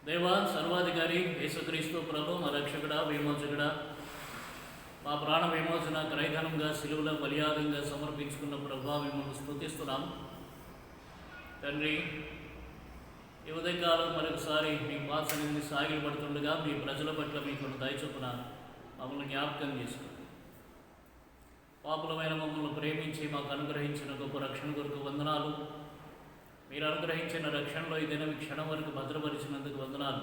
దేవా సర్వాధికారి యేసుక్రీస్తు ప్రభు మా రక్షకుడా విమోచకుడా, మా ప్రాణ విమోచన క్రైధనంగా సిలువలో బలియాగంగా సమర్పించుకున్న ప్రభా మిమ్మల్ని స్తుతిస్తున్నాం తండ్రి. ఈ ఉదయకాలం మరొకసారి మీ పాసనింది సాగిలపడుతుండగా మీ ప్రజల పట్ల మీకున్న దయచొప్పున మమ్మల్ని జ్ఞాపకం చేసుకోండి. పాపులమైన మమ్మల్ని ప్రేమించి మాకు అనుగ్రహించిన గొప్ప రక్షణ కొరకు వందనాలు. మీరు అనుగ్రహించిన రక్షణలో ఈ దినం క్షణం వరకు భద్రపరిచినందుకు వందనాలు.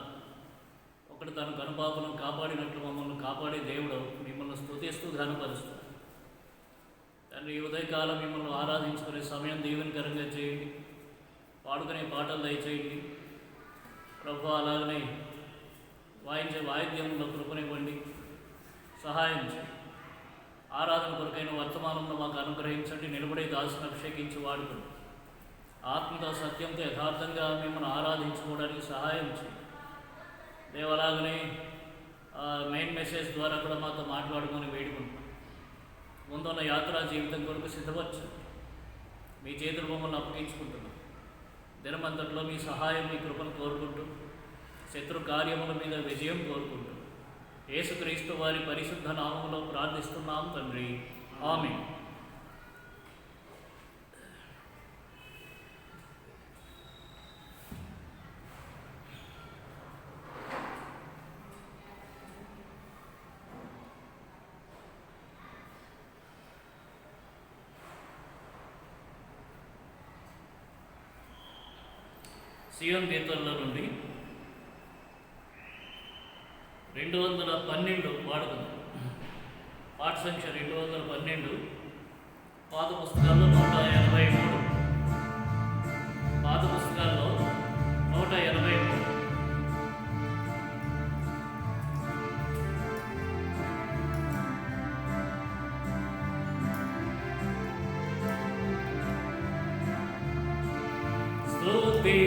ఒకటి తన కనుపాపలను కాపాడినట్లు మమ్మల్ని కాపాడే దేవుడు మిమ్మల్ని స్తుతిస్తూ ఘనపరుస్తారు తండ్రి. ఈ ఉదయకాలం మిమ్మల్ని ఆరాధించుకునే సమయం దీవెనకరంగా చేయండి. పాడుకునే పాటలు దయచేయండి ప్రభు. అలాగనే వాయించే వాయిద్యంలో కృపనివ్వండి, సహాయం చేయండి. ఆరాధన కొరకైన వర్తమానంలో మాకు అనుగ్రహించండి. నిలబడే దాసును అభిషేకించి వాడుకోండి. ఆత్మతో సత్యంతో యథార్థంగా మిమ్మల్ని ఆరాధించుకోవడానికి సహాయం చేయండి దేవలాగనే మెయిన్ మెసేజ్ ద్వారా కూడా మాతో మాట్లాడుకొని వేడుకుంటాం. ముందున్న యాత్రా జీవితం కొరకు సిద్ధపరచండి. మీ చేతులు మమ్మల్ని అప్పగించుకుంటున్నాం. దినమంతట్లో మీ సహాయం మీ కృపను కోరుకుంటూ శత్రు కార్యముల మీద విజయం కోరుకుంటూ యేసుక్రీస్తు వారి పరిశుద్ధ నామములో ప్రార్థిస్తున్నాం తండ్రి, ఆమేన్. సీఎం కీర్తనలో నుండి 212 వాడుకుందాం. పాఠ సంఖ్య 212, పాత పుస్తకాల్లో 183. పాత పుస్తకాల్లో 183. స్తుతి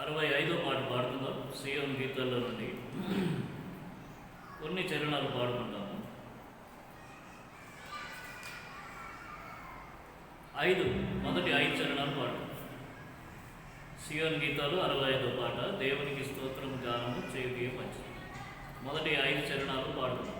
65వ పాట పాడుకుందాం. సియోను గీతాల్లో నుండి కొన్ని చరణాలు పాడుకుందాము. 5 మొదటి 5 చరణాలు పాడుకుందాం. సియోను గీతాలు 65వ పాట. దేవునికి స్తోత్రం గానము చేయుటే మంచిది. మొదటి 5 చరణాలు పాడుకుందాం.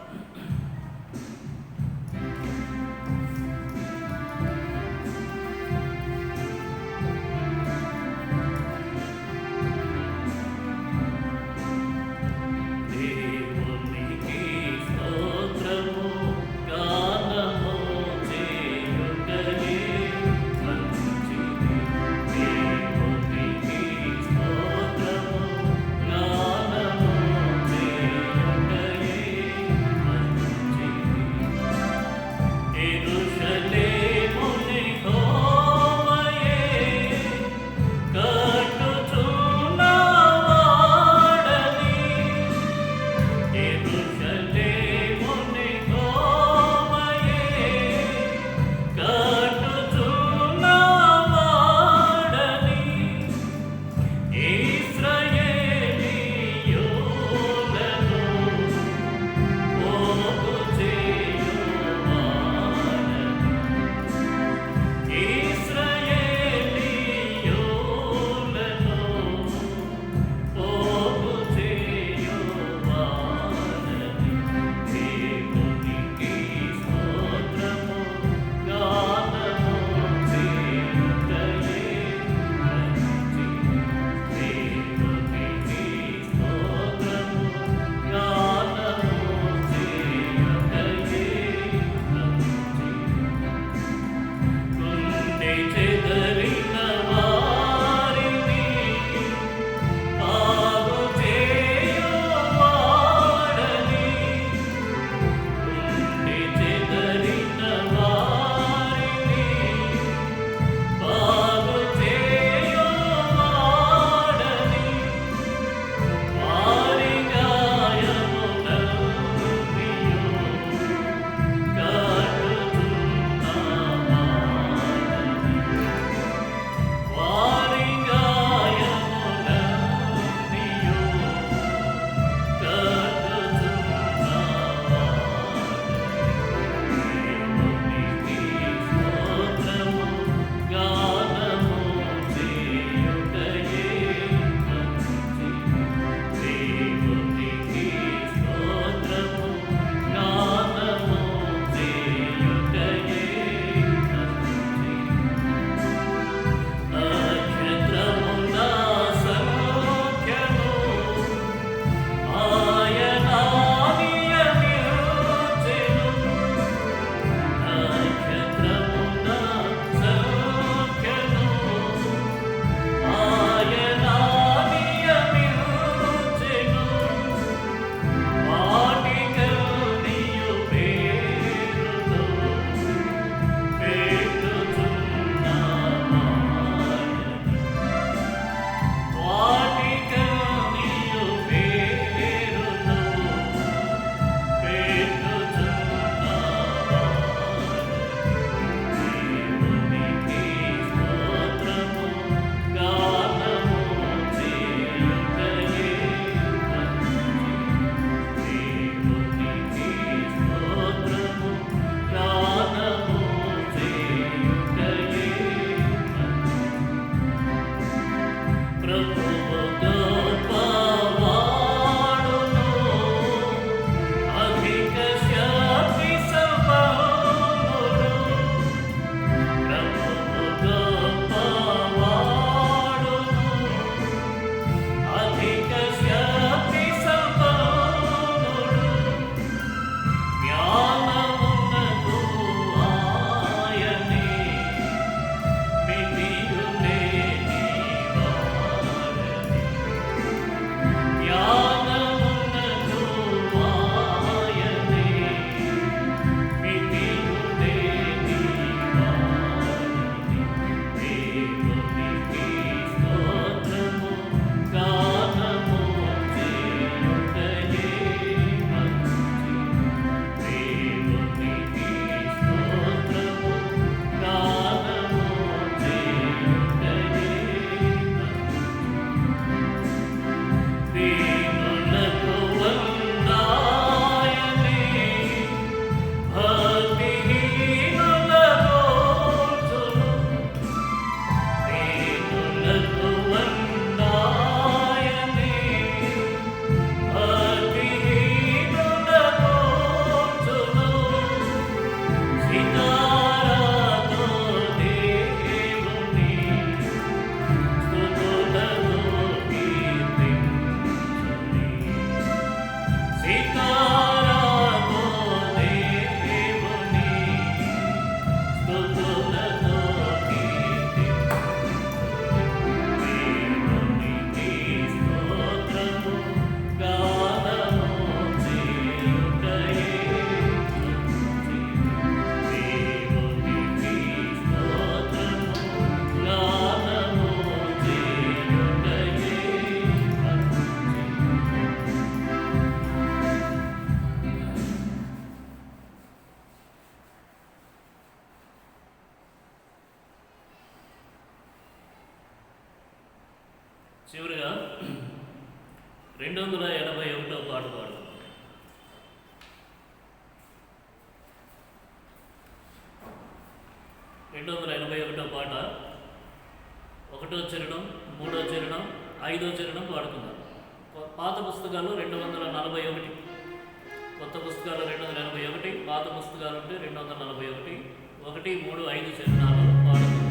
చివరిగా 281వ పాట పాడుకుందాం. 281వ పాట 1వ చరణం, 3వ చరణం, 5వ చరణం పాడుకుందాం. పాత పుస్తకాలు 241, కొత్త పుస్తకాలు 281, పాత పుస్తకాలు ఉంటే 241, 1, 3, 5 చరణాలు పాడుకుందాం.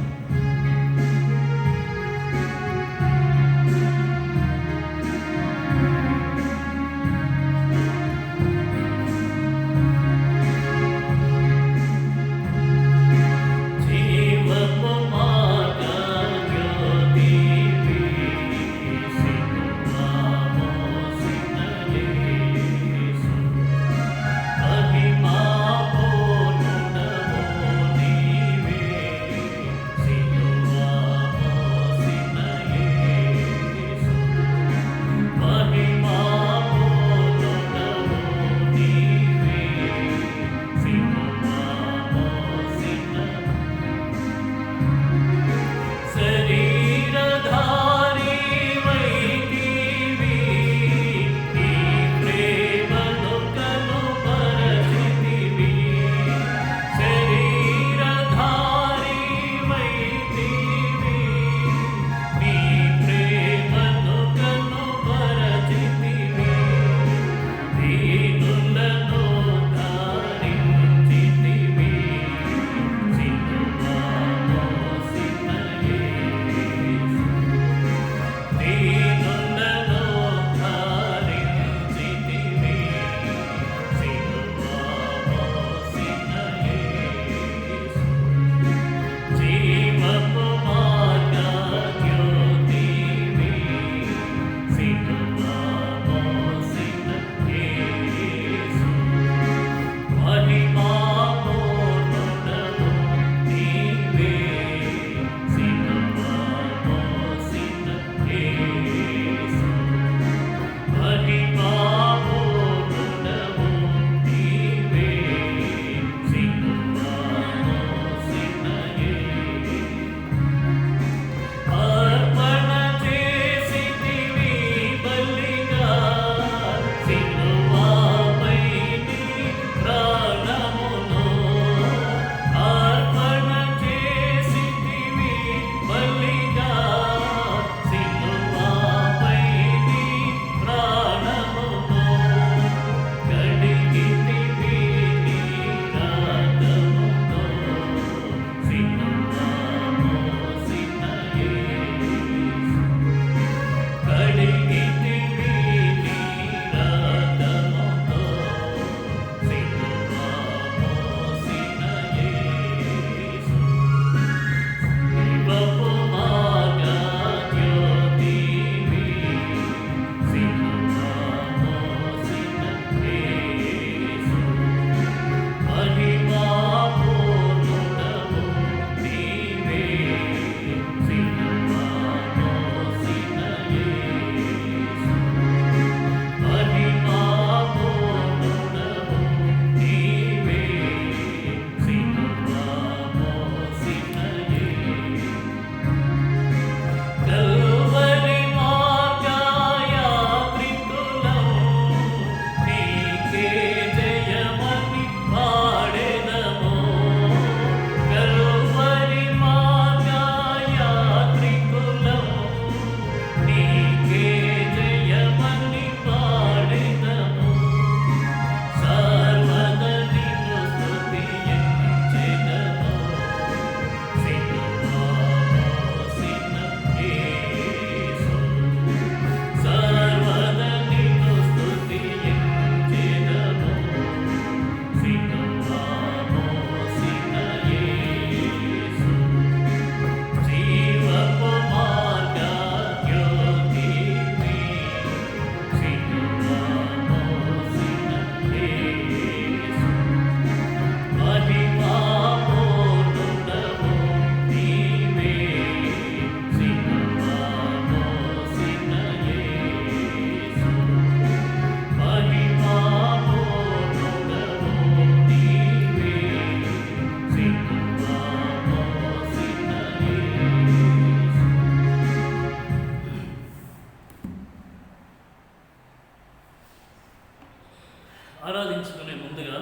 ఆరాధించుకునే ముందుగా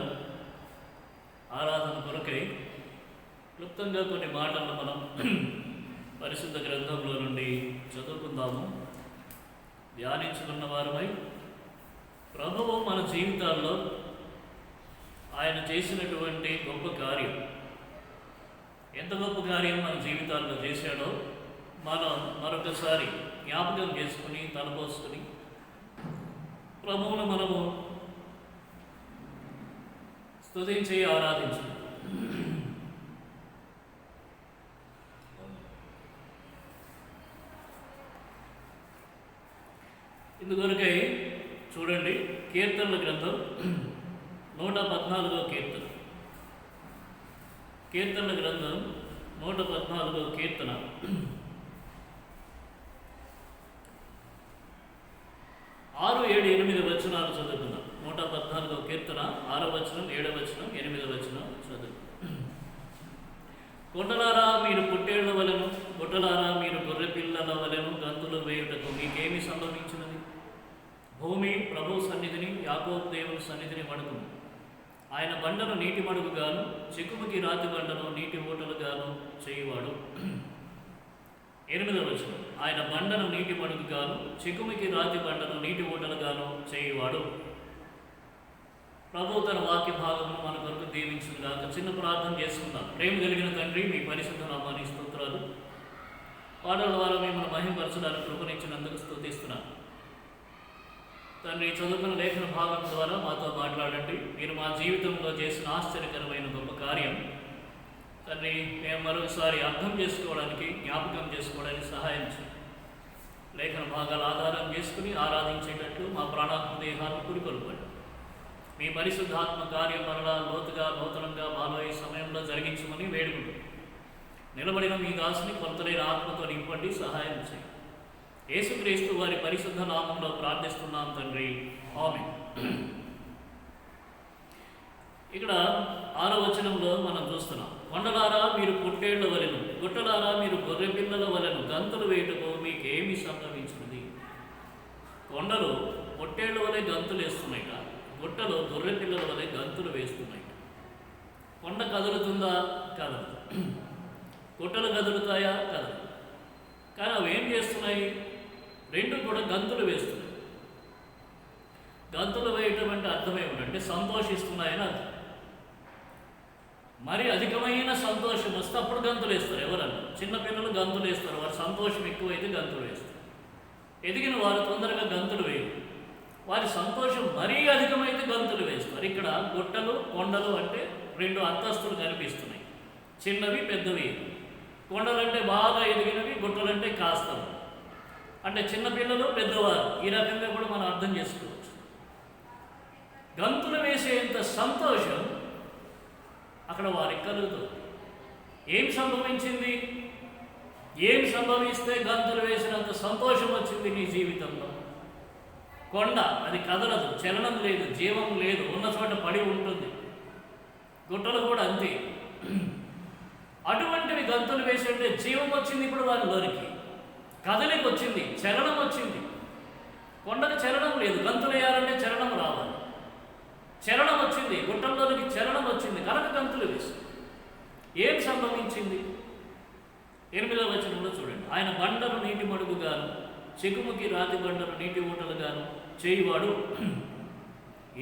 ఆరాధన కొరకై క్లుప్తంగా కొన్ని మాటలను మనం పరిశుద్ధ గ్రంథంలో నుండి చదువుకుందాము. ధ్యానించుకున్న వారమై ప్రభువు మన జీవితాల్లో ఆయన చేసినటువంటి గొప్ప కార్యం, ఎంత గొప్ప కార్యం మన జీవితాల్లో చేశాడో మనం మరొకసారి జ్ఞాపకం చేసుకుని తలపోసుకుని ప్రభువును మనము స్తుతించి ఆరాధించు. ఇందుకొరకై చూడండి, కీర్తనల గ్రంథం 114వ కీర్తన. కీర్తనల గ్రంథం 114వ కీర్తన 6, 7, 8 వచనాలు చదువుకుందాం. 114వ కీర్తన 6వ వచనం, 7వ వచనం, 8వ వచనం చదువు. కొండలారా మీరు పుట్టేళ్ల వలెను, గుట్టలారా మీరు గొర్రె పిల్లల వలెను గంతులు వేయుటకు మీకేమి సంభవించినది? భూమి ప్రభు సన్నిధిని, యాకోబు దేవుని సన్నిధిని మడుగును. ఆయన బండను నీటి మడుగుగాను, చిక్కుముకి రాతి బండను నీటి ఊటలుగాను చేయువాడు. 8వ వచనం, ఆయన బండను నీటి మడుగుగాను, చిక్కుముకి రాతి బండను నీటి ఊటలుగాను చేయువాడు. ప్రభు తన వాక్య భాగమును మన కొరకు దీవించుగాక. చిన్న ప్రార్థన చేసుకుందాం. ప్రేమ కలిగిన తండ్రి, మీ పరిశుద్ధ నామానికి స్తోత్రాలు. పాటల ద్వారా మిమ్మల్ని మహిమపరచడానికి కృపనిచ్చినందుకు స్తుతిస్తున్నాను తండ్రి. చదువుకున్న లేఖన భాగం ద్వారా మాతో మాట్లాడండి. మీరు మా జీవితంలో చేసిన ఆశ్చర్యకరమైన గొప్ప కార్యం తండ్రి మేము మరొకసారి అర్థం చేసుకోవడానికి, జ్ఞాపకం చేసుకోవడానికి సహాయం చేయండి. లేఖన భాగాలు ఆధారం చేసుకుని ఆరాధించేటట్లు మా ప్రాణాత్మ దేహాలను పురికొల్పండి. మీ పరిశుద్ధాత్మ కార్యం మరలా లోతుగా, నూతనంగా మాలో ఈ సమయంలో జరిగించమని వేడుకుంటుంది. నిలబడిన మీ దాసుని కొంతలేని ఆత్మతో నింపండి, సహాయం చేయండి. యేసుక్రీస్తు వారి పరిశుద్ధ నామంలో ప్రార్థిస్తున్నాం తండ్రి, ఆమేన్. ఇక్కడ 6వ వచనంలో మనం చూస్తున్నాం, కొండలారా మీరు పుట్టేళ్ల వలెను, గుట్టలారా మీరు గొర్రె పిల్లల వలెను గంతులు వేయుటకు మీకేమి సంభవించినది? కొండలు పొట్టేళ్ల వలె గంతులు వేస్తున్నాయిట, గుట్టలు గొర్రె పిల్లల వలె గంతులు వేస్తున్నాయి. కొండ కదులుతుందా? కదలదు. గుట్టలు కదులుతాయా? కదలదు. కానీ అవి ఏం చేస్తున్నాయి? రెండు కూడా గంతులు వేస్తున్నాయి. గంతులు వేయటం అంటే అర్థమేమిటంటే సంతోషిస్తున్నాయని అర్థం. మరి అధికమైన సంతోషం వస్తే అప్పుడు గంతులు వేస్తారు. ఎవరన్నా చిన్నపిల్లలు గంతులు వేస్తారు, వారి సంతోషం ఎక్కువైతే గంతులు వేస్తారు. ఎదిగిన వారు తొందరగా గంతులు వేయరు, వారి సంతోషం మరీ అధికమైతే గంతులు వేస్తారు. ఇక్కడ గుట్టలు, కొండలు అంటే రెండు అంతస్తులు కనిపిస్తున్నాయి, చిన్నవి పెద్దవి. కొండలంటే బాగా ఎదిగినవి, గుట్టలంటే కాస్తవి. అంటే చిన్నపిల్లలు, పెద్దవారు, ఈ రకంగా కూడా మనం అర్థం చేసుకోవచ్చు. గంతులు వేసేంత సంతోషం అక్కడ వారికి కలుగుతుంది. ఏం సంభవించింది? ఏం సంభవిస్తే గంతులు వేసినంత సంతోషం వచ్చింది నీ జీవితంలో? కొండ అది కదలదు, చలనం లేదు, జీవం లేదు, ఉన్న చోట పడి ఉంటుంది. గుట్టలు కూడా అంతే. అటువంటివి గంతులు వేసేంటే జీవం వచ్చింది ఇప్పుడు వారిలోనికి, కదలిక వచ్చింది, చలనం వచ్చింది. కొండకు చలనం లేదు, గంతులు వేయాలంటే చలనం రావాలి. చలనం వచ్చింది, గుట్టల్లోనికి చలనం వచ్చింది, కనుక గంతులు వేసి. ఏం సంభవించింది? 8వ వచనంలో చూడండి, ఆయన బండను నీటి మడుగుగాను, చెకుముకి రాతి బండను నీటి ఊటలుగాను చేయువాడు.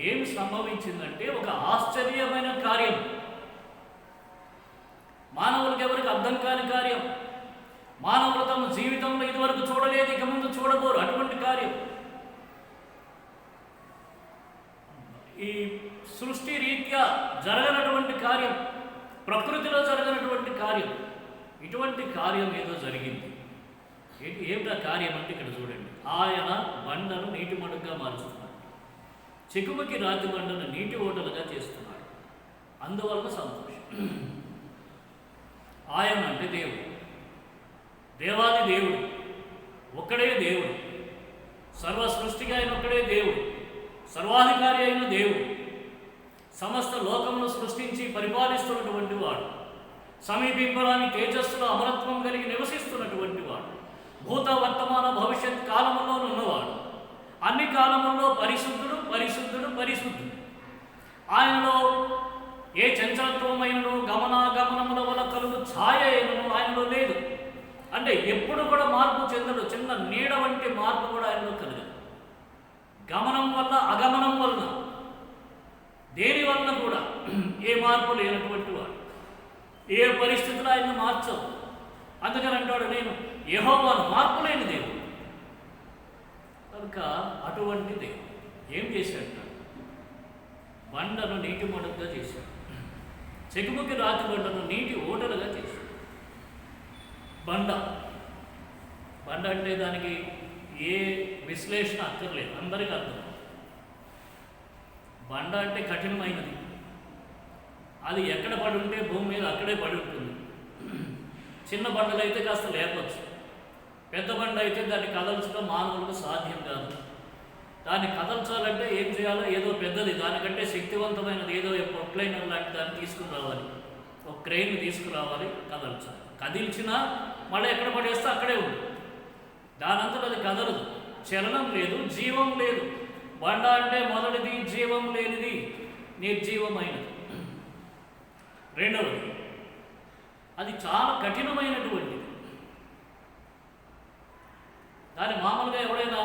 ఏం సంభవించిందంటే ఒక ఆశ్చర్యమైన కార్యం, మానవులకు ఎవరికి అర్థం కాని కార్యం, మానవులు తమ జీవితంలో ఇదివరకు చూడలేదు, ఇక ముందు చూడబోరు. అటువంటి కార్యం, ఈ సృష్టి రీత్యా జరగనటువంటి కార్యం, ప్రకృతిలో జరగనటువంటి కార్యం. ఇటువంటి కార్యం ఏదో జరిగింది. ఏమిటా కార్యం అంటే ఇక్కడ చూడండి, ఆయన బండను నీటి మడుగ్గా మారుస్తున్నాడు, చెకుముకి రాతి బండను నీటి ఓటలుగా చేస్తున్నాడు. అందువలన సంతోషం. ఆయన అంటే దేవుడు, దేవాది దేవుడు, ఒక్కడే దేవుడు, సర్వ సృష్టిగా ఆయన ఒక్కడే దేవుడు, సర్వాధికారి అయిన దేవుడు, సమస్త లోకమును సృష్టించి పరిపాలిస్తున్నటువంటి వాడు, సమీపింపరాని తేజస్సులో అమరత్వం కలిగి నివసిస్తున్నటువంటి వాడు, భూత వర్తమాన భవిష్యత్ కాలములో ఉన్నవాడు, అన్ని కాలముల్లో పరిశుద్ధుడు, పరిశుద్ధుడు, పరిశుద్ధుడు. ఆయనలో ఏ చంచలత్వమైనను గమనాగమనముల వల్ల కలుగు ఛాయ అయినను ఆయనలో లేదు. అంటే ఎప్పుడు కూడా మార్పు చెందడు. చిన్న నీడ వంటి మార్పు కూడా ఆయనలో కలగదు. గమనం వల్ల అగమనం వలన దేని వలన కూడా ఏ మార్పు లేనటువంటి వాడు. ఏ పరిస్థితులు ఆయన్ని మార్చవు. అందుకని అంటాడు, నేను యెహోవాను, మార్పు లేని దేవుడు. కనుక అటువంటి దేవుడు ఏం చేశాడు? బండను నీటి మొడగా చేశాడు. చెకుముకి రాతి బండను నీటి ఓటలుగా చేశాడు. బండ అంటే దానికి ఏ విశ్లేషణ అక్కర్లేదు, అందరికీ అర్థం. బండ అంటే కఠినమైనది. అది ఎక్కడ పడి ఉంటే భూమి మీద అక్కడే పడి ఉంటుంది. చిన్న బండలు అయితే కాస్త లేపచ్చు. పెద్ద బండ అయితే దాన్ని కదల్చడం మానవులకు సాధ్యం కాదు. దాన్ని కదల్చాలంటే ఏం చేయాలో, ఏదో పెద్దది, దానికంటే శక్తివంతమైనది ఏదో పొట్లైనర్ లాంటి దాన్ని తీసుకుని రావాలి. ఒక క్రెయిన్ తీసుకురావాలి, కదల్చాలి. కదిల్చినా మళ్ళీ ఎక్కడ పడేస్తే అక్కడే ఉంది. దానంతట అది కదలదు. చలనం లేదు, జీవం లేదు. బండ అంటే మొదటిది జీవం లేనిది, నిర్జీవమైనది. రెండవది, అది చాలా కఠినమైనటువంటిది. దాని మామూలుగా ఎవడైనా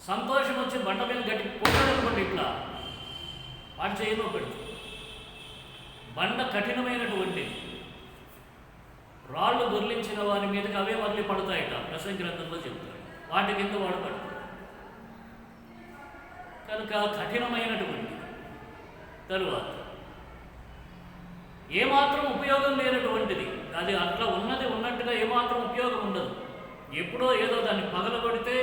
సంతోషం వచ్చి బండ మీద గట్టి కొట్టాడనుకోండి, ఇట్లా వాడు చేయలో పెడుతుంది. బండ కఠినమైనటువంటిది. రాళ్ళు దొర్లించిన వారి మీదకి అవే మళ్ళీ పడతాయిట, ప్రసంగి గ్రంథంలో చెప్తాడు. వాటి కింద వాడు పడతాడు. కనుక కఠినమైనటువంటిది. తరువాత ఏమాత్రం ఉపయోగం లేనటువంటిది. అది అట్లా ఉన్నట్టుగా ఏమాత్రం ఉపయోగం ఉండదు. ఎప్పుడో ఏదో దాన్ని పగలగొడితే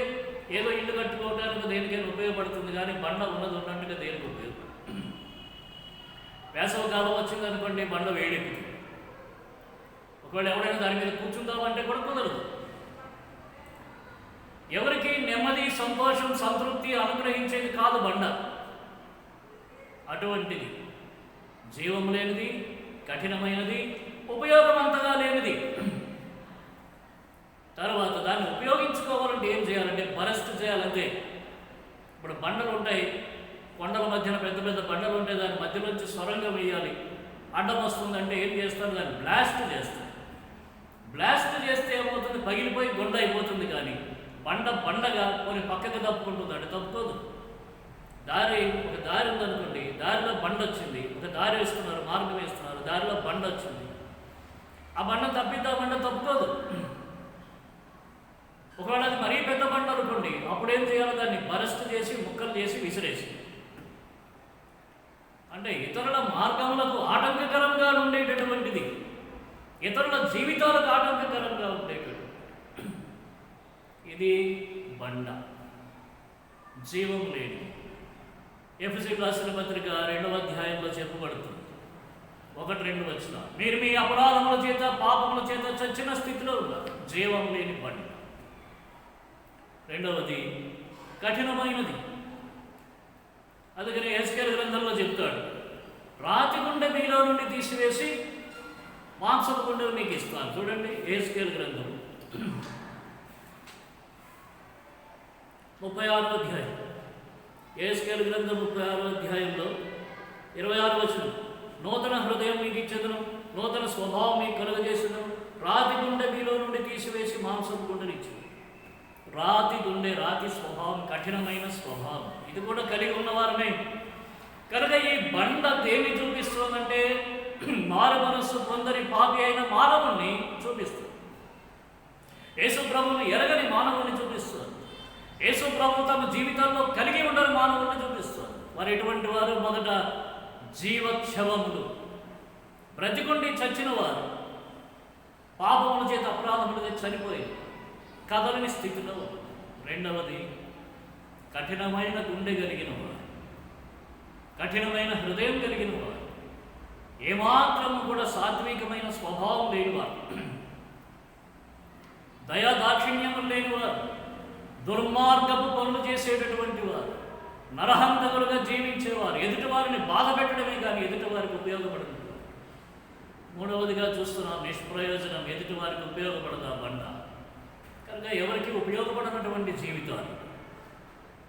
ఏదో ఇల్లు కట్టుకోవడానికి దేనికైనా ఉపయోగపడుతుంది, కానీ బండ ఉన్నట్టుగా దేనికి ఉపయోగపడుతుంది. వేసవకాలం వచ్చిందనుకోండి, బండ వేడెక్కుతుంది. ఒకవేళ ఎవరైనా దాని మీద కూర్చుందామంటే కూడా కుదరదు. ఎవరికి నెమ్మది, సంతోషం, సంతృప్తి అనుగ్రహించేది కాదు బండ. అటువంటిది జీవం లేనిది, కఠినమైనది, ఉపయోగం అంతగా లేనిది. తర్వాత దాన్ని ఉపయోగించుకోవాలంటే ఏం చేయాలంటే బరస్ట్ చేయాలంటే. ఇప్పుడు బండలు ఉంటాయి, కొండల మధ్యన పెద్ద పెద్ద బండలు ఉంటాయి, దాని మధ్యలోంచి సొరంగం వేయాలి. అడ్డం వస్తుందంటే ఏం చేస్తారు? దాన్ని బ్లాస్ట్ చేస్తారు. బ్లాస్ట్ చేస్తే ఏమవుతుంది? పగిలిపోయి గొండ అయిపోతుంది. కానీ బండగా కొన్ని పక్కకి తప్పుకుంటుంది, అంటే తప్పుకోదు. ఒక దారి ఉందనుకోండి, దారిలో బండ వచ్చింది, ఒక దారి వేస్తున్నారు, మార్గం వేస్తున్నారు, దారిలో బండ వచ్చింది. ఆ బండ తప్పిద్దా, బండ తప్పుకోదు. ఒకవేళ అది మరీ పెద్ద బండ అనుకోండి, అప్పుడేం చేయాలి? దాన్ని బరస్ట్ చేసి, ముక్కలు చేసి, విసిరేసి. అంటే ఇతరుల మార్గములకు ఆటంకకరంగా ఉండేటటువంటిది, ఇతరుల జీవితాలకు ఆటంకకరంగా ఉండేటటువంటి ఇది బండ, జీవం లేని. ఎఫెసీయులకు రాసిన పత్రిక 2వ అధ్యాయంలో చెప్పబడుతుంది. 1-2 వచనం. మీరు మీ అపరాధముల చేత, పాపముల చేత చచ్చిన స్థితిలో ఉన్నారు. జీవం లేని బండ. రెండవది కఠినమైనది. అందుకని యెహెజ్కేలు గ్రంథంలో చెప్తాడు, రాతి గుండె మీలో నుండి తీసివేసి మాంసపు గుండెలు మీకు ఇస్తాను. చూడండి, యెహెజ్కేలు గ్రంథం 36వ అధ్యాయం. యెహెజ్కేలు గ్రంథం 36వ అధ్యాయంలో 26వ వచనం. నూతన హృదయం మీకు ఇచ్చేదను, నూతన స్వభావం మీకు కలుగజేసను, రాతి గుండె మీలో నుండి తీసివేసి మాంసపు గుండెని ఇచ్చింది. రాతి స్వభావం, కఠినమైన స్వభావం, ఇది కూడా కలిగి ఉన్నవారమే. కనుక ఈ బండ దేన్ని చూపిస్తుందంటే మారు మనస్సు పొందని పాపి అయిన మానవుణ్ణి చూపిస్తుంది. యేసు ప్రభువుని ఎరగని మానవుణ్ణి చూపిస్తుంది. యేసు ప్రభు తమ జీవితాల్లో కలిగి ఉండని మానవుల్ని చూపిస్తారు. వారు ఎటువంటి వారు? మొదట జీవక్షవములు, బ్రతికుండి చచ్చిన వారు, పాపముల చేత, అపరాధముల చేత చనిపోయి కదలని స్థితిలో. రెండవది కఠినమైన గుండె కలిగిన వారు, కఠినమైన హృదయం కలిగిన వారు, ఏమాత్రము కూడా సాత్వికమైన స్వభావం లేనివారు, దయా దాక్షిణ్యము లేనివారు, దుర్మార్గపు పనులు చేసేటటువంటి వారు, నరహంతకులుగా జీవించేవారు, ఎదుటివారిని బాధ పెట్టడమే కానీ ఎదుటివారికి ఉపయోగపడదు. మూడవదిగా చూస్తున్నాం నిష్ప్రయోజనం, ఎదుటివారికి ఉపయోగపడదా బండ. కనుక ఎవరికి ఉపయోగపడినటువంటి జీవితాలు.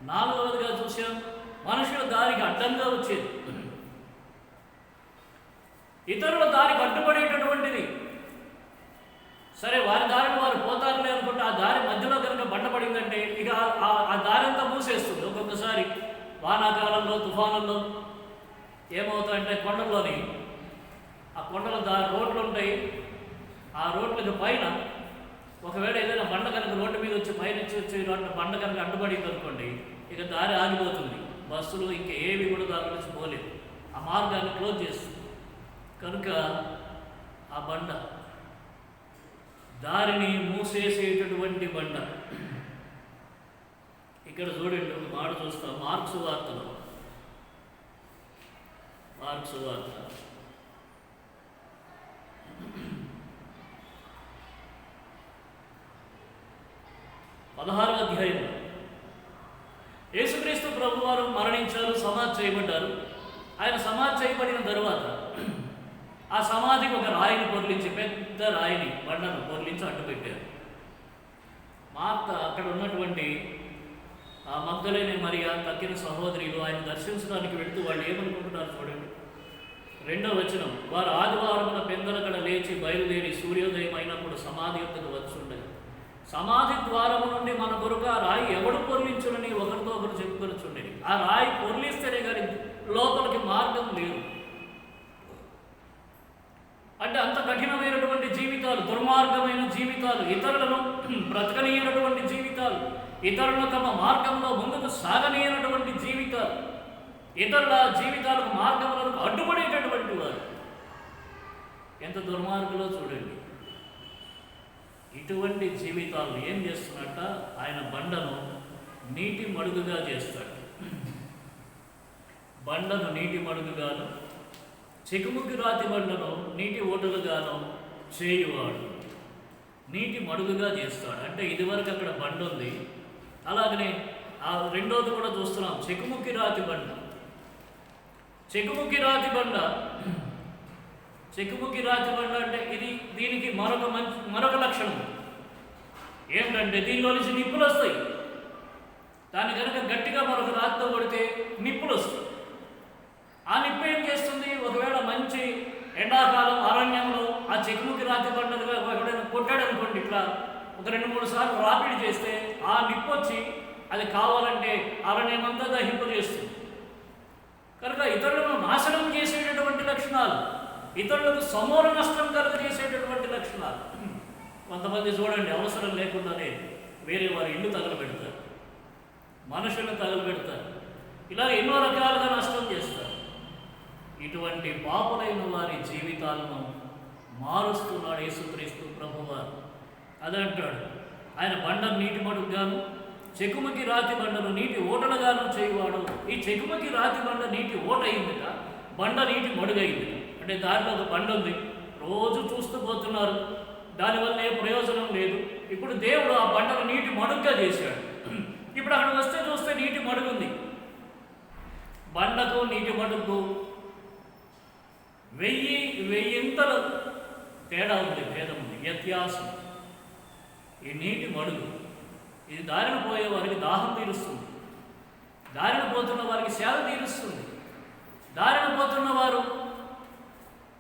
నాలుగవదిగా చూసాం మనుషుల దారికి అడ్డంగా వచ్చేది. ఏమవుతాయంటే కొండల్లోని ఆ కొండల రోడ్లు ఉంటాయి. ఆ రోడ్లకు పైన ఒకవేళ ఏదైనా బండ కనుక రోడ్డు మీద వచ్చి పైనుంచి వచ్చి బండ కనుక అడ్డుపడింది అనుకోండి, ఇక దారి ఆగిపోతుంది. బస్సులు ఇంకా ఏవి కూడా దాని నుంచి పోలేదు. ఆ మార్గాన్ని క్లోజ్ చేస్తుంది. కనుక ఆ బండ దారిని మూసేసేటటువంటి బండ. ఇక్కడ చూడండి, ఒక మాట చూస్తాం. మార్క్స్ వార్తలో, మార్క్స్ వార్త 16వ అధ్యాయం. యేసుక్రీస్తు ప్రభువారు మరణించారు, సమాధి చేయబడ్డారు. ఆయన సమాధి చేయబడిన తరువాత ఆ సమాధికి ఒక రాయిని పొర్లించి, పెద్ద రాయిని, బండను పొర్లించి అడ్డుపెట్టారు. మార్త అక్కడ ఉన్నటువంటి ఆ మగ్దలేనే మరియా తక్కిన సహోదరులు ఆయన దర్శించడానికి వెళుతూ వాళ్ళు ఏమనుకుంటున్నారు చూడండి. 2వ వచనం. వారు ఆదివారమున పెందలకడ లేచి బయలుదేరి సూర్యోదయం అయినప్పుడు సమాధి యొద్దకు వచ్చుండగా సమాధి ద్వారము నుండి మన కొరకు ఆ రాయి ఎవడు పొర్లించునని ఒకరితో ఒకరు చెప్పుకొచ్చుండేది. ఆ రాయి పొర్లిస్తేనే కానీ లోపలికి మార్గం లేదు. అంటే అంత కఠినమైనటువంటి జీవితాలు, దుర్మార్గమైన జీవితాలు, ఇతరులను బ్రతకనీయనటువంటి జీవితాలు, ఇతరులను తమ మార్గంలో ముందుకు సాగనీయనటువంటి జీవితాలు, ఇతరుల జీవితాలకు మార్గములకు అడ్డుపడేటటువంటి వారు ఎంత దుర్మార్గులో చూడండి. ఇటువంటి జీవితాలు ఏం చేస్తున్నట్ట, ఆయన బండను నీటి మడుగుగా చేస్తాడు. బండను నీటి మడుగుగాను, చెకుముకి రాతి బండను నీటి ఓటలుగాను చేయువాడు. నీటి మడుగుగా చేస్తాడు. అంటే ఇదివరకు అక్కడ బండ ఉంది, అలాగనే ఆ రెండోది కూడా చూస్తున్నాం, చెకుముకి రాతి బండ. చెకుముకి రాతి బండ, చెకుముకి రాతి బండ అంటే దీనికి మరొక లక్షణం ఏమిటంటే, దీనిలో నుంచి నిప్పులు వస్తాయి. దాన్ని కనుక గట్టిగా మరొక రాతితో కొడితే నిప్పులు వస్తాయి. ఆ నిప్పు ఏం చేస్తుంది, ఒకవేళ మంచి ఎండాకాలం అరణ్యంలో ఆ చెకుముకి రాతి బండలుగా ఎవడైనా కొట్టాడు అనుకోండి, ఇట్లా ఒక 2-3 సార్లు రాపిడి చేస్తే ఆ నిప్పు వచ్చి అది కావాలంటే అరణ్యమంతా దహింపజేస్తుంది. కనుక ఇతరులను నాశనం చేసేటటువంటి లక్షణాలు, ఇతరులకు సమూల నష్టం కలుగజేసేటటువంటి లక్షణాలు. కొంతమంది చూడండి, అవసరం లేకుండానే వేరే వారి ఇల్లు తగలబెడతారు, మనుషులను తగలబెడతారు, ఇలా ఎన్నో రకాలుగా నష్టం చేస్తారు. ఇటువంటి పాపులైన వారి జీవితాలను మారుస్తున్నాడు యేసుక్రీస్తు ప్రభువారు. అదంటాడు, ఆయన బండను నీటి మడుగుగాను, చెకుముకి రాతి బండను నీటి ఓటలుగాను చేయువాడు. ఈ చెకుముకి రాతి బండ నీటి ఓట అయిందిట, బండ నీటి మడుగైంది. అంటే దాంట్లో ఒక బండ ఉంది, రోజు చూస్తూ పోతున్నారు, దానివల్ల ఏ ప్రయోజనం లేదు. ఇప్పుడు దేవుడు ఆ బండను నీటి మడుగ్గా చేశాడు. ఇప్పుడు అక్కడ వస్తే చూస్తే నీటి మడుగుంది. బండకు నీటి మడుగు 1000 తేడా ఉంది, భేదం ఉంది, వ్యత్యాసం. ఈ నీటి మడుగు ఇది దారిన పోయే వారికి దాహం తీరుస్తుంది, దారిన పోతున్న వారికి సేద తీరుస్తుంది. దారిన పోతున్న వారు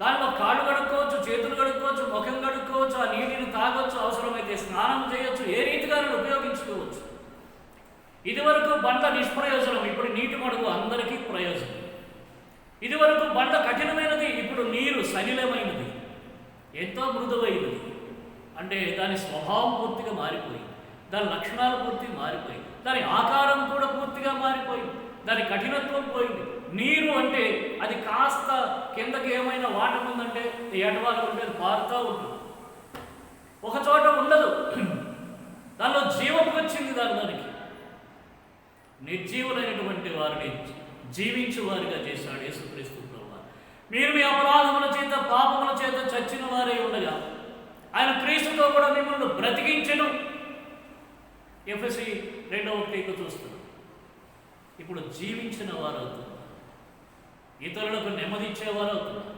దానిలో కాళ్ళు కడుక్కోవచ్చు, చేతులు కడుక్కోవచ్చు, ముఖం కడుక్కోవచ్చు, ఆ నీటిని తాగొచ్చు, అవసరమైతే స్నానం చేయొచ్చు, ఏ రీతిగా ఉపయోగించుకోవచ్చు. ఇదివరకు బండ నిష్ప్రయోజనం, ఇప్పుడు నీటి మడుగు అందరికీ ప్రయోజనం. ఇదివరకు బండ కఠినమైనది, ఇప్పుడు నీరు సలిలమైనది, ఎంతో మృదువైనది. అంటే దాని స్వభావం పూర్తిగా మారిపోయింది, దాని లక్షణాలు పూర్తిగా మారిపోయి, దాని ఆకారం కూడా పూర్తిగా మారిపోయింది, దాని కఠినత్వం పోయింది. నీరు అంటే అది కాస్త కిందకి ఏమైనా వాటర్ ఉందంటే ఎడవాళ్ళు ఉంటే అది పారుతూ ఉంటుంది, ఒక చోట ఉండదు. దానిలో జీవం వచ్చింది, దానికి నిర్జీవులైనటువంటి వారిని జీవించు వారిగా చేశాడు యేసుక్రీస్తు ప్రభువారు. మీరు మీ అపరాధముల చేత పాపముల చేత చచ్చిన వారే ఉండగా ఆయన క్రీస్తుతో కూడా మిమ్మల్ని బ్రతికించెను. ఎఫెసీ 2:1 చూస్తున్నాం. ఇప్పుడు జీవించిన వారు అవుతున్నారు, ఇతరులకు నెమ్మదిచ్చేవారు అవుతున్నారు,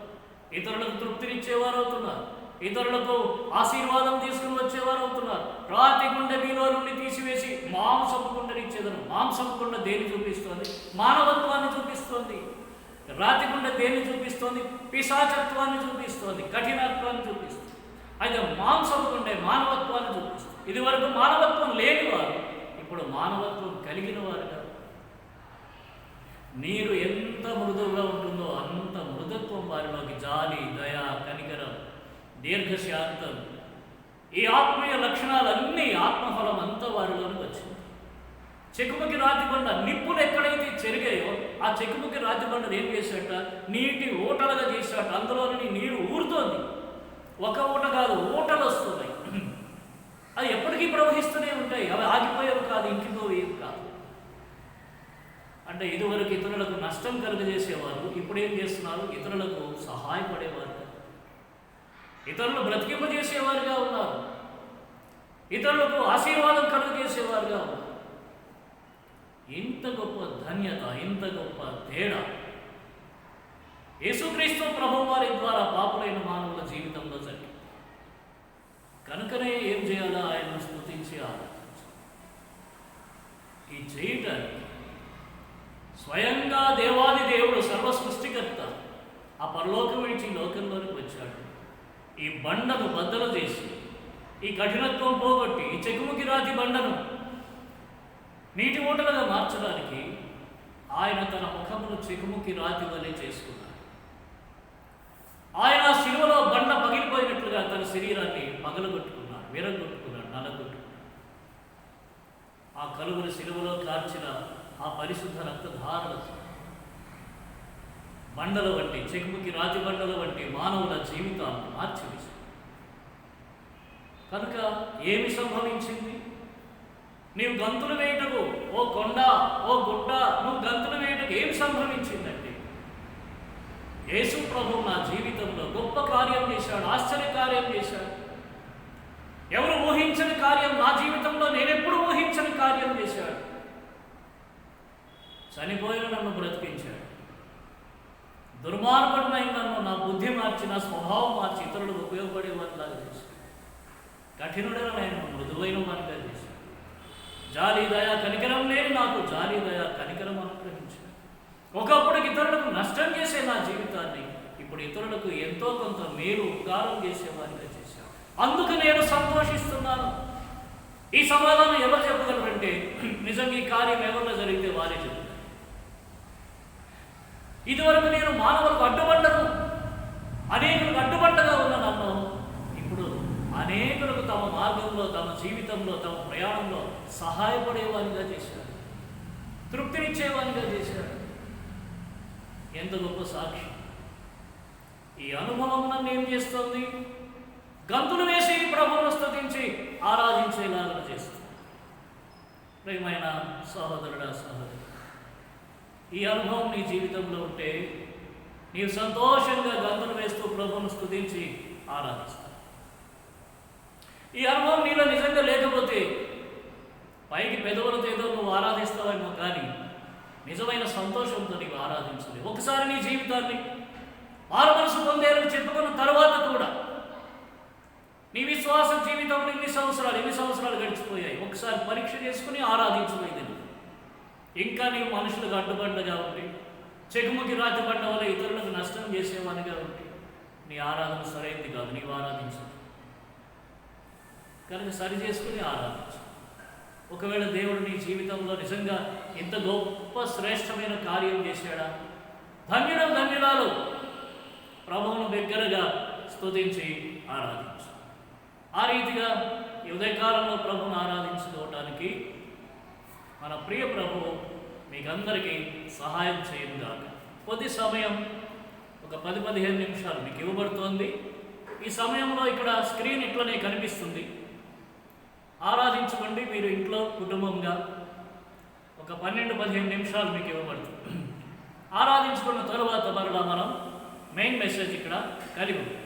ఇతరులకు తృప్తినిచ్చేవారు అవుతున్నారు, ఇతరులకు ఆశీర్వాదం తీసుకుని వచ్చేవారు అవుతున్నారు. రాతి గుండె మీలో నుండి తీసివేసి మాంసపు గుండెనిచ్చేదను. మాంసపు గుండె దేన్ని చూపిస్తోంది? మానవత్వాన్ని చూపిస్తోంది. రాతి గుండె దేన్ని చూపిస్తోంది? పిశాచత్వాన్ని చూపిస్తోంది, కఠినత్వాన్ని చూపిస్తుంది. అయితే మాంసపు గుండె మానవత్వాన్ని చూపిస్తుంది. ఇది వరకు మానవత్వం లేని వారు ఇప్పుడు మానవత్వం కలిగిన వారుగా. నీరు ఎంత మృదువుగా ఉంటుందో దీర్ఘశాంతం, ఈ ఆత్మీయ లక్షణాలన్నీ ఆత్మఫలం అంతా వారిలోకి వచ్చింది. చెకుముకి రాతిబండ నిప్పులు ఎక్కడైతే చెరిగాయో ఆ చెకుముకి రాతిబండను ఏం చేశాట, నీటి ఊటలుగా చేశాట. అందులోని నీరు ఊరుతోంది. ఒక ఊట కాదు, ఊటలు వస్తున్నాయి. అది ఎప్పటికీ ప్రవహిస్తూనే ఉంటాయి. అవి ఆగిపోయేవి కాదు, ఇంకిపోయేవి కాదు. అంటే ఇదివరకు ఇతరులకు నష్టం కలుగజేసేవారు ఇప్పుడు ఏం చేస్తున్నారు, ఇతరులకు సహాయపడేవారు, ఇతరులు బ్రతికింపజేసేవారుగా ఉన్నారు, ఇతరులకు ఆశీర్వాదం కలుగజేసేవారుగా ఉన్నారు. ఇంత గొప్ప ధన్యత, ఇంత గొప్ప తేడా యేసుక్రీస్తు ప్రభువు వారి ద్వారా పాపులైన మానవుల జీవితంలో జరిగింది. కనుకనే ఏం చేయాలో ఆయనను స్తుతించి ఆరాధించాలి. ఈ చేయటానికి స్వయంగా దేవాది దేవుడు సర్వ సృష్టికర్త ఆ పరలోకం విడిచి లోకంలోనికి వచ్చాడు. ఈ బండను బద్దలు చేసి, ఈ కఠినత్వం పోగొట్టి, ఈ చెకుముకి రాతి బండను నీటి ఊటలుగా మార్చడానికి ఆయన తన ముఖమును చెకుముకి రాతి వలె చేసుకున్నాడు. ఆయన శిలువలో బండ పగిలిపోయినట్లుగా తన శరీరాన్ని పగలగొట్టుకున్నాడు, విరగొట్టుకున్నాడు, నలగొట్టుకున్నాడు. ఆ కలువరి శిలువలో కార్చిన ఆ పరిశుద్ధ రక్తధారలతో బండల వంటి, చెకుముకి రాతి బండల వంటి మానవుల జీవితాలను మార్చివేశాడు. కనుక ఏమి సంభవించింది? నీవు గంతులు వేయటకు ఓ కొండ, ఓ గుట్ట, నువ్వు గంతులు వేయటకు ఏమి సంభవించిందంటే, యేసు ప్రభు నా జీవితంలో గొప్ప కార్యం చేశాడు, ఆశ్చర్య కార్యం చేశాడు. ఎవరు ఊహించని కార్యం నా జీవితంలో నేనెప్పుడు ఊహించని కార్యం చేశాడు. చనిపోయిన నన్ను బ్రతికించాడు. దుర్మార్గుడినైన నన్ను నా బుద్ధి మార్చి, నా స్వభావం మార్చి ఇతరులకు ఉపయోగపడేవారిలాగా చేశాడు. కఠినుడైన నేను మృదువైన వారిగా చేశాడు. జాలి దయ కనికరం లేని నాకు జాలి దయ కనికరం అనుగ్రహించాడు. ఒకప్పుడు ఇతరులకు నష్టం చేసే నా జీవితాన్ని ఇప్పుడు ఇతరులకు ఎంతో కొంత మేలు ఉపకారం చేసేవారిగా చేశాడు. అందుకు నేను సంతోషిస్తున్నాను. ఈ సమాధానం ఎవరు చెప్పగలరంటే, నిజంగా ఈ కార్యం ఎవరిలో జరిగితే వారే చెప్తారు. ఇదివరకు నేను మానవులకు అడ్డుపడ్డను, అనేకులకు అడ్డుపడ్డగా ఉన్న నన్ను ఇప్పుడు అనేకులకు తమ మార్గంలో, తమ జీవితంలో, తమ ప్రయాణంలో సహాయపడేవానిగా చేశాడు, తృప్తినిచ్చేవానిగా చేశాడు. ఎంత గొప్ప సాక్షి! ఈ అనుభవం నన్ను ఏం చేస్తుంది? గంతులు వేసి ప్రభువును స్తుతించి ఆరాధించేలాగా చేస్తుంది. ప్రియమైన సహోదరుడా, సహోదరి, ఈ అనుభవం నీ జీవితంలో ఉంటే నీవు సంతోషంగా గంతులు వేస్తూ ప్రభువును స్తుతించి ఆరాధిస్తావు. ఈ అనుభవం నీలో నిజంగా లేకపోతే పైకి పెదవులతో ఏదో నువ్వు ఆరాధిస్తావేమో, కానీ నిజమైన సంతోషంతో నీవు ఆరాధించలేవు. ఒకసారి నీ జీవితాన్ని మారు మనసు పొందేరని చెప్పుకున్న తర్వాత కూడా నీ విశ్వాస జీవితంలో ఎన్ని సంవత్సరాలు గడిచిపోయాయి. ఒకసారి పరీక్ష చేసుకుని ఆరాధించలేదు. ఇంకా నీవు మనుషులకు అడ్డుపడ్డగా ఉండి, చెకుముకి రాతి పడ్డ వల్ల ఇతరులకు నష్టం చేసేవానిగా ఉండి నీ ఆరాధన సరైనది కాదు. నీవు ఆరాధించు, కనుక సరి చేసుకుని ఆరాధించు. ఒకవేళ దేవుడు నీ జీవితంలో నిజంగా ఇంత గొప్ప శ్రేష్టమైన కార్యం చేశాడా, ధన్యురాలు ప్రభువును దగ్గరగా స్తుతించి ఆరాధించు. ఆ రీతిగా ఈ ఉదయకాలంలో ప్రభువును ఆరాధించుకోవటానికి మన ప్రియ ప్రభువు మీకందరికీ సహాయం చేయనుగాక. కొద్ది సమయం, ఒక 10-15 నిమిషాలు మీకు ఇవ్వబడుతోంది. ఈ సమయంలో ఇక్కడ స్క్రీన్ ఇట్లనే కనిపిస్తుంది. ఆరాధించుకోండి. మీరు ఇంట్లో కుటుంబంగా ఒక 12-15 నిమిషాలు మీకు ఇవ్వబడుతుంది. ఆరాధించుకున్న తరువాత మరలా మనం మెయిన్ మెసేజ్ ఇక్కడ కలిగి ఉంది.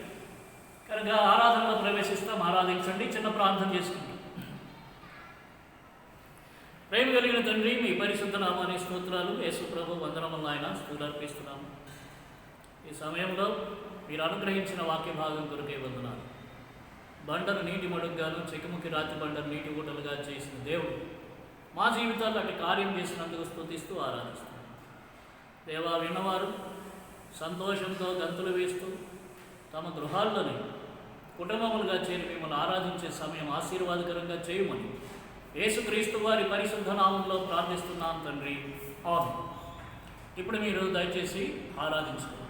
కనుక ఆరాధనలో ప్రవేశిస్తాం. ఆరాధించండి. చిన్న ప్రార్థన చేసుకుంటాం. ప్రేమ కలిగిన తండ్రి, మీ పరిశుద్ధ నామానికి స్తోత్రాలు. యేసు ప్రభు వందనములు ఆయన స్తుతులర్పిస్తున్నాము. ఈ సమయంలో మీరు అనుగ్రహించిన వాక్య భాగం కొరకే వందనాలు. బండను నీటి మడుగ్గాను, చెకుముకి రాతి బండను నీటి ఊటలుగా చేసిన దేవుడు మా జీవితాల్లో అటు కార్యం చేసినందుకు స్తుతిస్తూ ఆరాధిస్తున్నాం. దేవా, విన్నవారు సంతోషంతో గంతులు వేస్తూ తమ గృహాల్లోనే కుటుంబములుగా చేరి మిమ్మల్ని ఆరాధించే సమయం ఆశీర్వాదకరంగా చేయమని యేసుక్రీస్తు వారి పరిశుద్ధ నామంలో ప్రార్థిస్తున్నాం తండ్రి. ఆమేన్. ఇప్పుడు మీరు దయచేసి ఆరాధించుకోండి.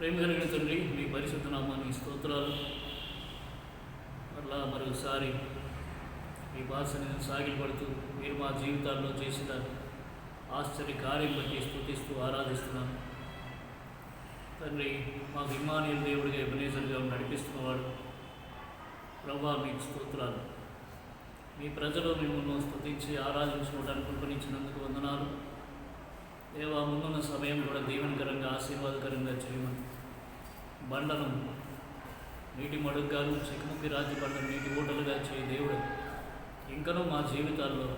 ప్రేమ కలిగిన తండ్రి, మీ పరిశుద్ధ నామానికి స్తోత్రాలు. మరలా మరొకసారి ఈ భాషని సాగిలపడుతూ మీరు మా జీవితాల్లో చేసిన ఆశ్చర్య కార్యం బట్టి స్తుతిస్తూ ఆరాధిస్తున్నాను. తండ్రి, మాకు ఇమ్మానుయేలు దేవుడిగా ఎబెనేజర్గా నడిపిస్తున్నవాడు ప్రభువా, మీకు స్తోత్రాలు. మీ ప్రజలు మిమ్మల్ని స్తుతించి ఆరాధించుకోవడానికి కృపణించినందుకు వందనాలు. దేవా, ముందున్న సమయం కూడా దీవెనకరంగా ఆశీర్వాదకరంగా చేయమని, బండను నీటి మడుగ్గాను చిక్కుముక్కి రాజు బండను నీటి ఓటలుగా చేయ దేవుడు ఇంకనూ మా జీవితాల్లో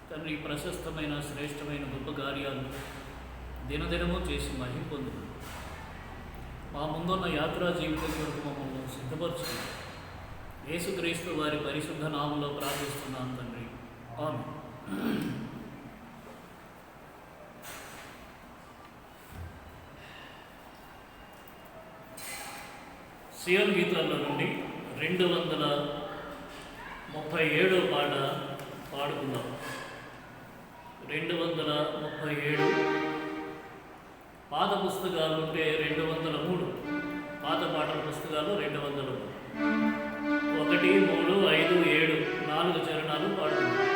తండ్రి ప్రశస్తమైన శ్రేష్టమైన గొప్ప కార్యాలు దినదినము చేసి మహిమ పొందు. మా ముందున్న యాత్రా జీవితం కొరకు మమ్మల్ని సిద్ధపరచుకుని యేసుక్రీస్తు వారి పరిశుద్ధ నామంలో ప్రార్థిస్తున్నాం తండ్రి, ఆమేన్. సియోను గీతాల్లో నుండి 237 పాట పాడుకుందాం. 237 పాత పుస్తకాలు ఉంటే 203, పాత పాటల పుస్తకాలు 203, 1, 3, 5, 7 4 చరణాలు పాడుకుందాం.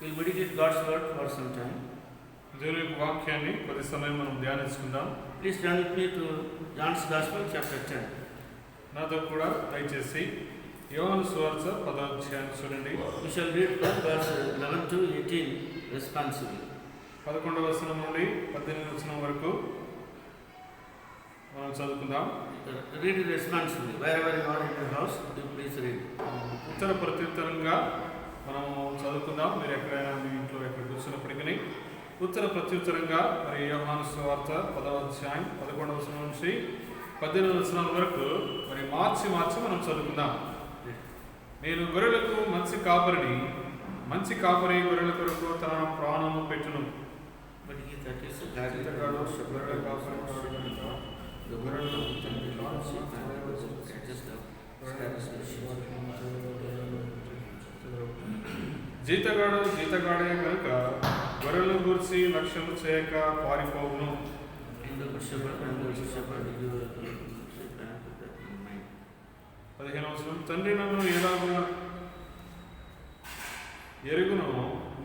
We'll meditate God's word for some time. దేవుని యొక్క వాక్యాన్ని కొద్ది సమయం మనం ధ్యానించుకుందాం. Please turn with me to John's Gospel, chapter 10. నాతో కూడా దయచేసి యోహాను సువార్త 10వ అధ్యాయం చూడండి. We shall read from verse 11 to 18 responsively. 11వ వచనం నుండి 18వ వచనం వరకు మనం చదువుకుందాం. Read it responsively. Wherever you are in your house, do please read. ఉత్తర ప్రత్యుత్తరంగా మనము చదువుకుందాం. మీరు ఎక్కడైనా మీ ఇంట్లో ఎక్కడ కూర్చున్నప్పటికీ ఉత్తర ప్రత్యుత్తరంగా మరి యోహాను సువార్త 10వ అధ్యాయం 11వ వచనం నుంచి 18వ వచనం వరకు మరి మార్చి మనం చదువుకుందాం. నేను గొర్రెలకు మంచి కాపరిని, మంచి కాపరి గొర్రెల కొరకు తన ప్రాణము పెట్టును. But he that is a guardian జీతగాడు of the గొర్రెల కాపరి వాడు కనుక the gొర్రెలను తండ్రి కాచి జీతగాడే కనుక గొర్రెలను గూర్చి లక్ష్యము చేయక పారిపోవును. 15వ వచనం, తండ్రి నన్ను ఎలాగో ఎరుగును,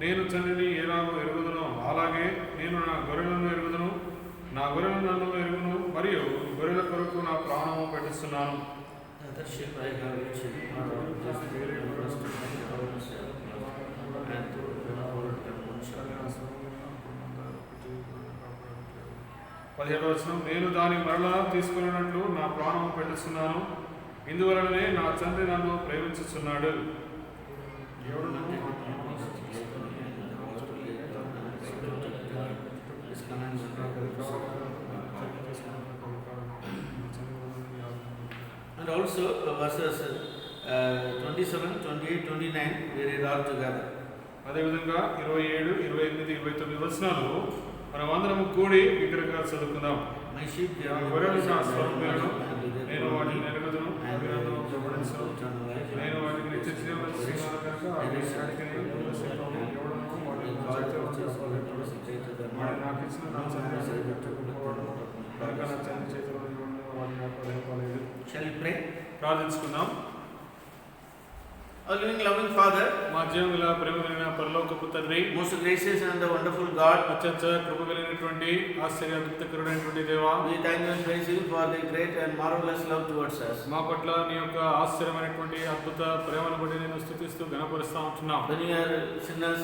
నేను తండ్రిని ఎలాగో ఎరుగుదును, అలాగే నేను నా గొర్రెలను ఎరుగుదును, నా గొర్రెలు నన్ను ఎరుగును, మరియు గొర్రెల కొరకు నా ప్రాణము పెట్టుస్తున్నాను. పదిహేడవ వచనం, నేను దాని మరలా తీసుకున్నట్లు నా ప్రాణము పెట్టుస్తున్నాను, ఇందువలనే నా తండ్రి నన్ను ప్రేమించుచున్నాడు. And also verses 27, 28, 29 we read all together. అదేవిధంగా 27, 28, 29 వచనాలు మనం అందరం కూడి బిగ్గరగా చదువుకుందాం. My sheep నా గొర్రెలు నా స్వరూపములను, నేను వాటిని ఎరుగుదును, అవి నన్ను వెంబడించును, నేను వాటికి నిత్య జీవము ఇస్తున్నాను కనుక అవి ఎక్కడికి నశింపవు. ఎవడునూ వాటిని నా చేతిలో ఉండనివ్వడు. వాటిని నాకు ఇచ్చిన నా తండ్రి పెట్టుకున్నవాడు కనుక నా తండ్రి చేతిలో ఎవడునూ వాటిని అప్పగింపలేదు. Shall we pray? ప్రార్థించుకుందాం. Our living loving Father, మా జీవముల ప్రేమ కలిగిన పరలోకపు తండ్రి, most gracious and the wonderful God, అత్యంత కృప కలిగినటువంటి ఆశ్చర్య అద్భుతకరుడైనటువంటి దేవా, we thank and praise you for the great and marvelous love towards us. మా పట్ల నీ యొక్క ఆశ్చర్యమైనటువంటి అద్భుత ప్రేమను బట్టి నేను స్తుతిస్తూ ఘనపరుస్తూ ఉంటున్నాం. When we are sinners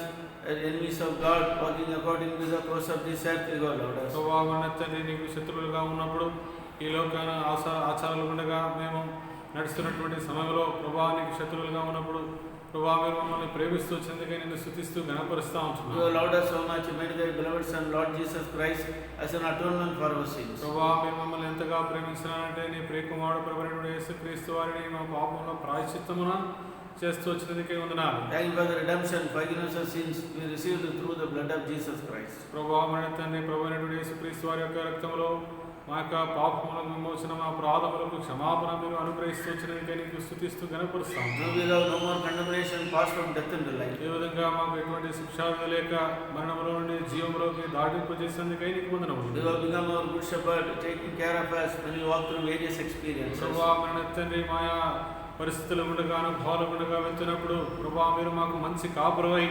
and enemies of God, walking according to the course of this earth, you have loved us. ప్రభావ తండ్రి, నీకు శత్రువులుగా ఉన్నప్పుడు ఈ లోకాన ఆచారాలు ఉండగా మేము నడుస్తున్నటువంటి సమయంలో ప్రభా నీకు శత్రువులుగా ఉన్నప్పుడు ప్రభా మీరు మమ్మల్ని ప్రేమిస్తూ చెందుగా నిన్ను స్తుతిస్తూ ఘనపరుస్తూ You ఉంటున్నాం. have loved us so much, you made thy beloved Son, Lord Jesus Christ, as an atonement for our sins. ప్రభా మీరు మమ్మల్ని ఎంతగా ప్రేమించినారంటే నీ ప్రియకుమారుడు ప్రభువైన యేసుక్రీస్తు వారిని మా పాపంలో ప్రాయశ్చిత్తమున చేస్తూ వచ్చినందుకే వందనాలు. Thank you for the redemption, forgiveness of sins we received through the blood of Jesus Christ. ప్రభా మన తండ్రి ప్రభువైన యేసుక్రీస్తు వారి యొక్క రక్తంలో మా యొక్క పాపములకు విమోచన, మా అపరాధములకు క్షమాపణ మీరు అనుగ్రహిస్తూ వచ్చినందుకే నీకు స్తుతిస్తూ ఘనపరుస్తాం. Now we have no more condemnation, passed from death into life. ఈ విధంగా మాకు ఎటువంటి శిక్షావిధి లేక మరణంలో నుండి జీవంలోకి దాటింపజేసేందుకై నీకు వందనములు. You have become our good shepherd, taking care of us when we walk through various experiences. ప్రభా మన తండ్రి మాయా పరిస్థితులు ఉండగా, అనుభవాలు ఉండగా వెళ్తున్నప్పుడు ప్రభా మీరు మాకు మంచి కాపురవై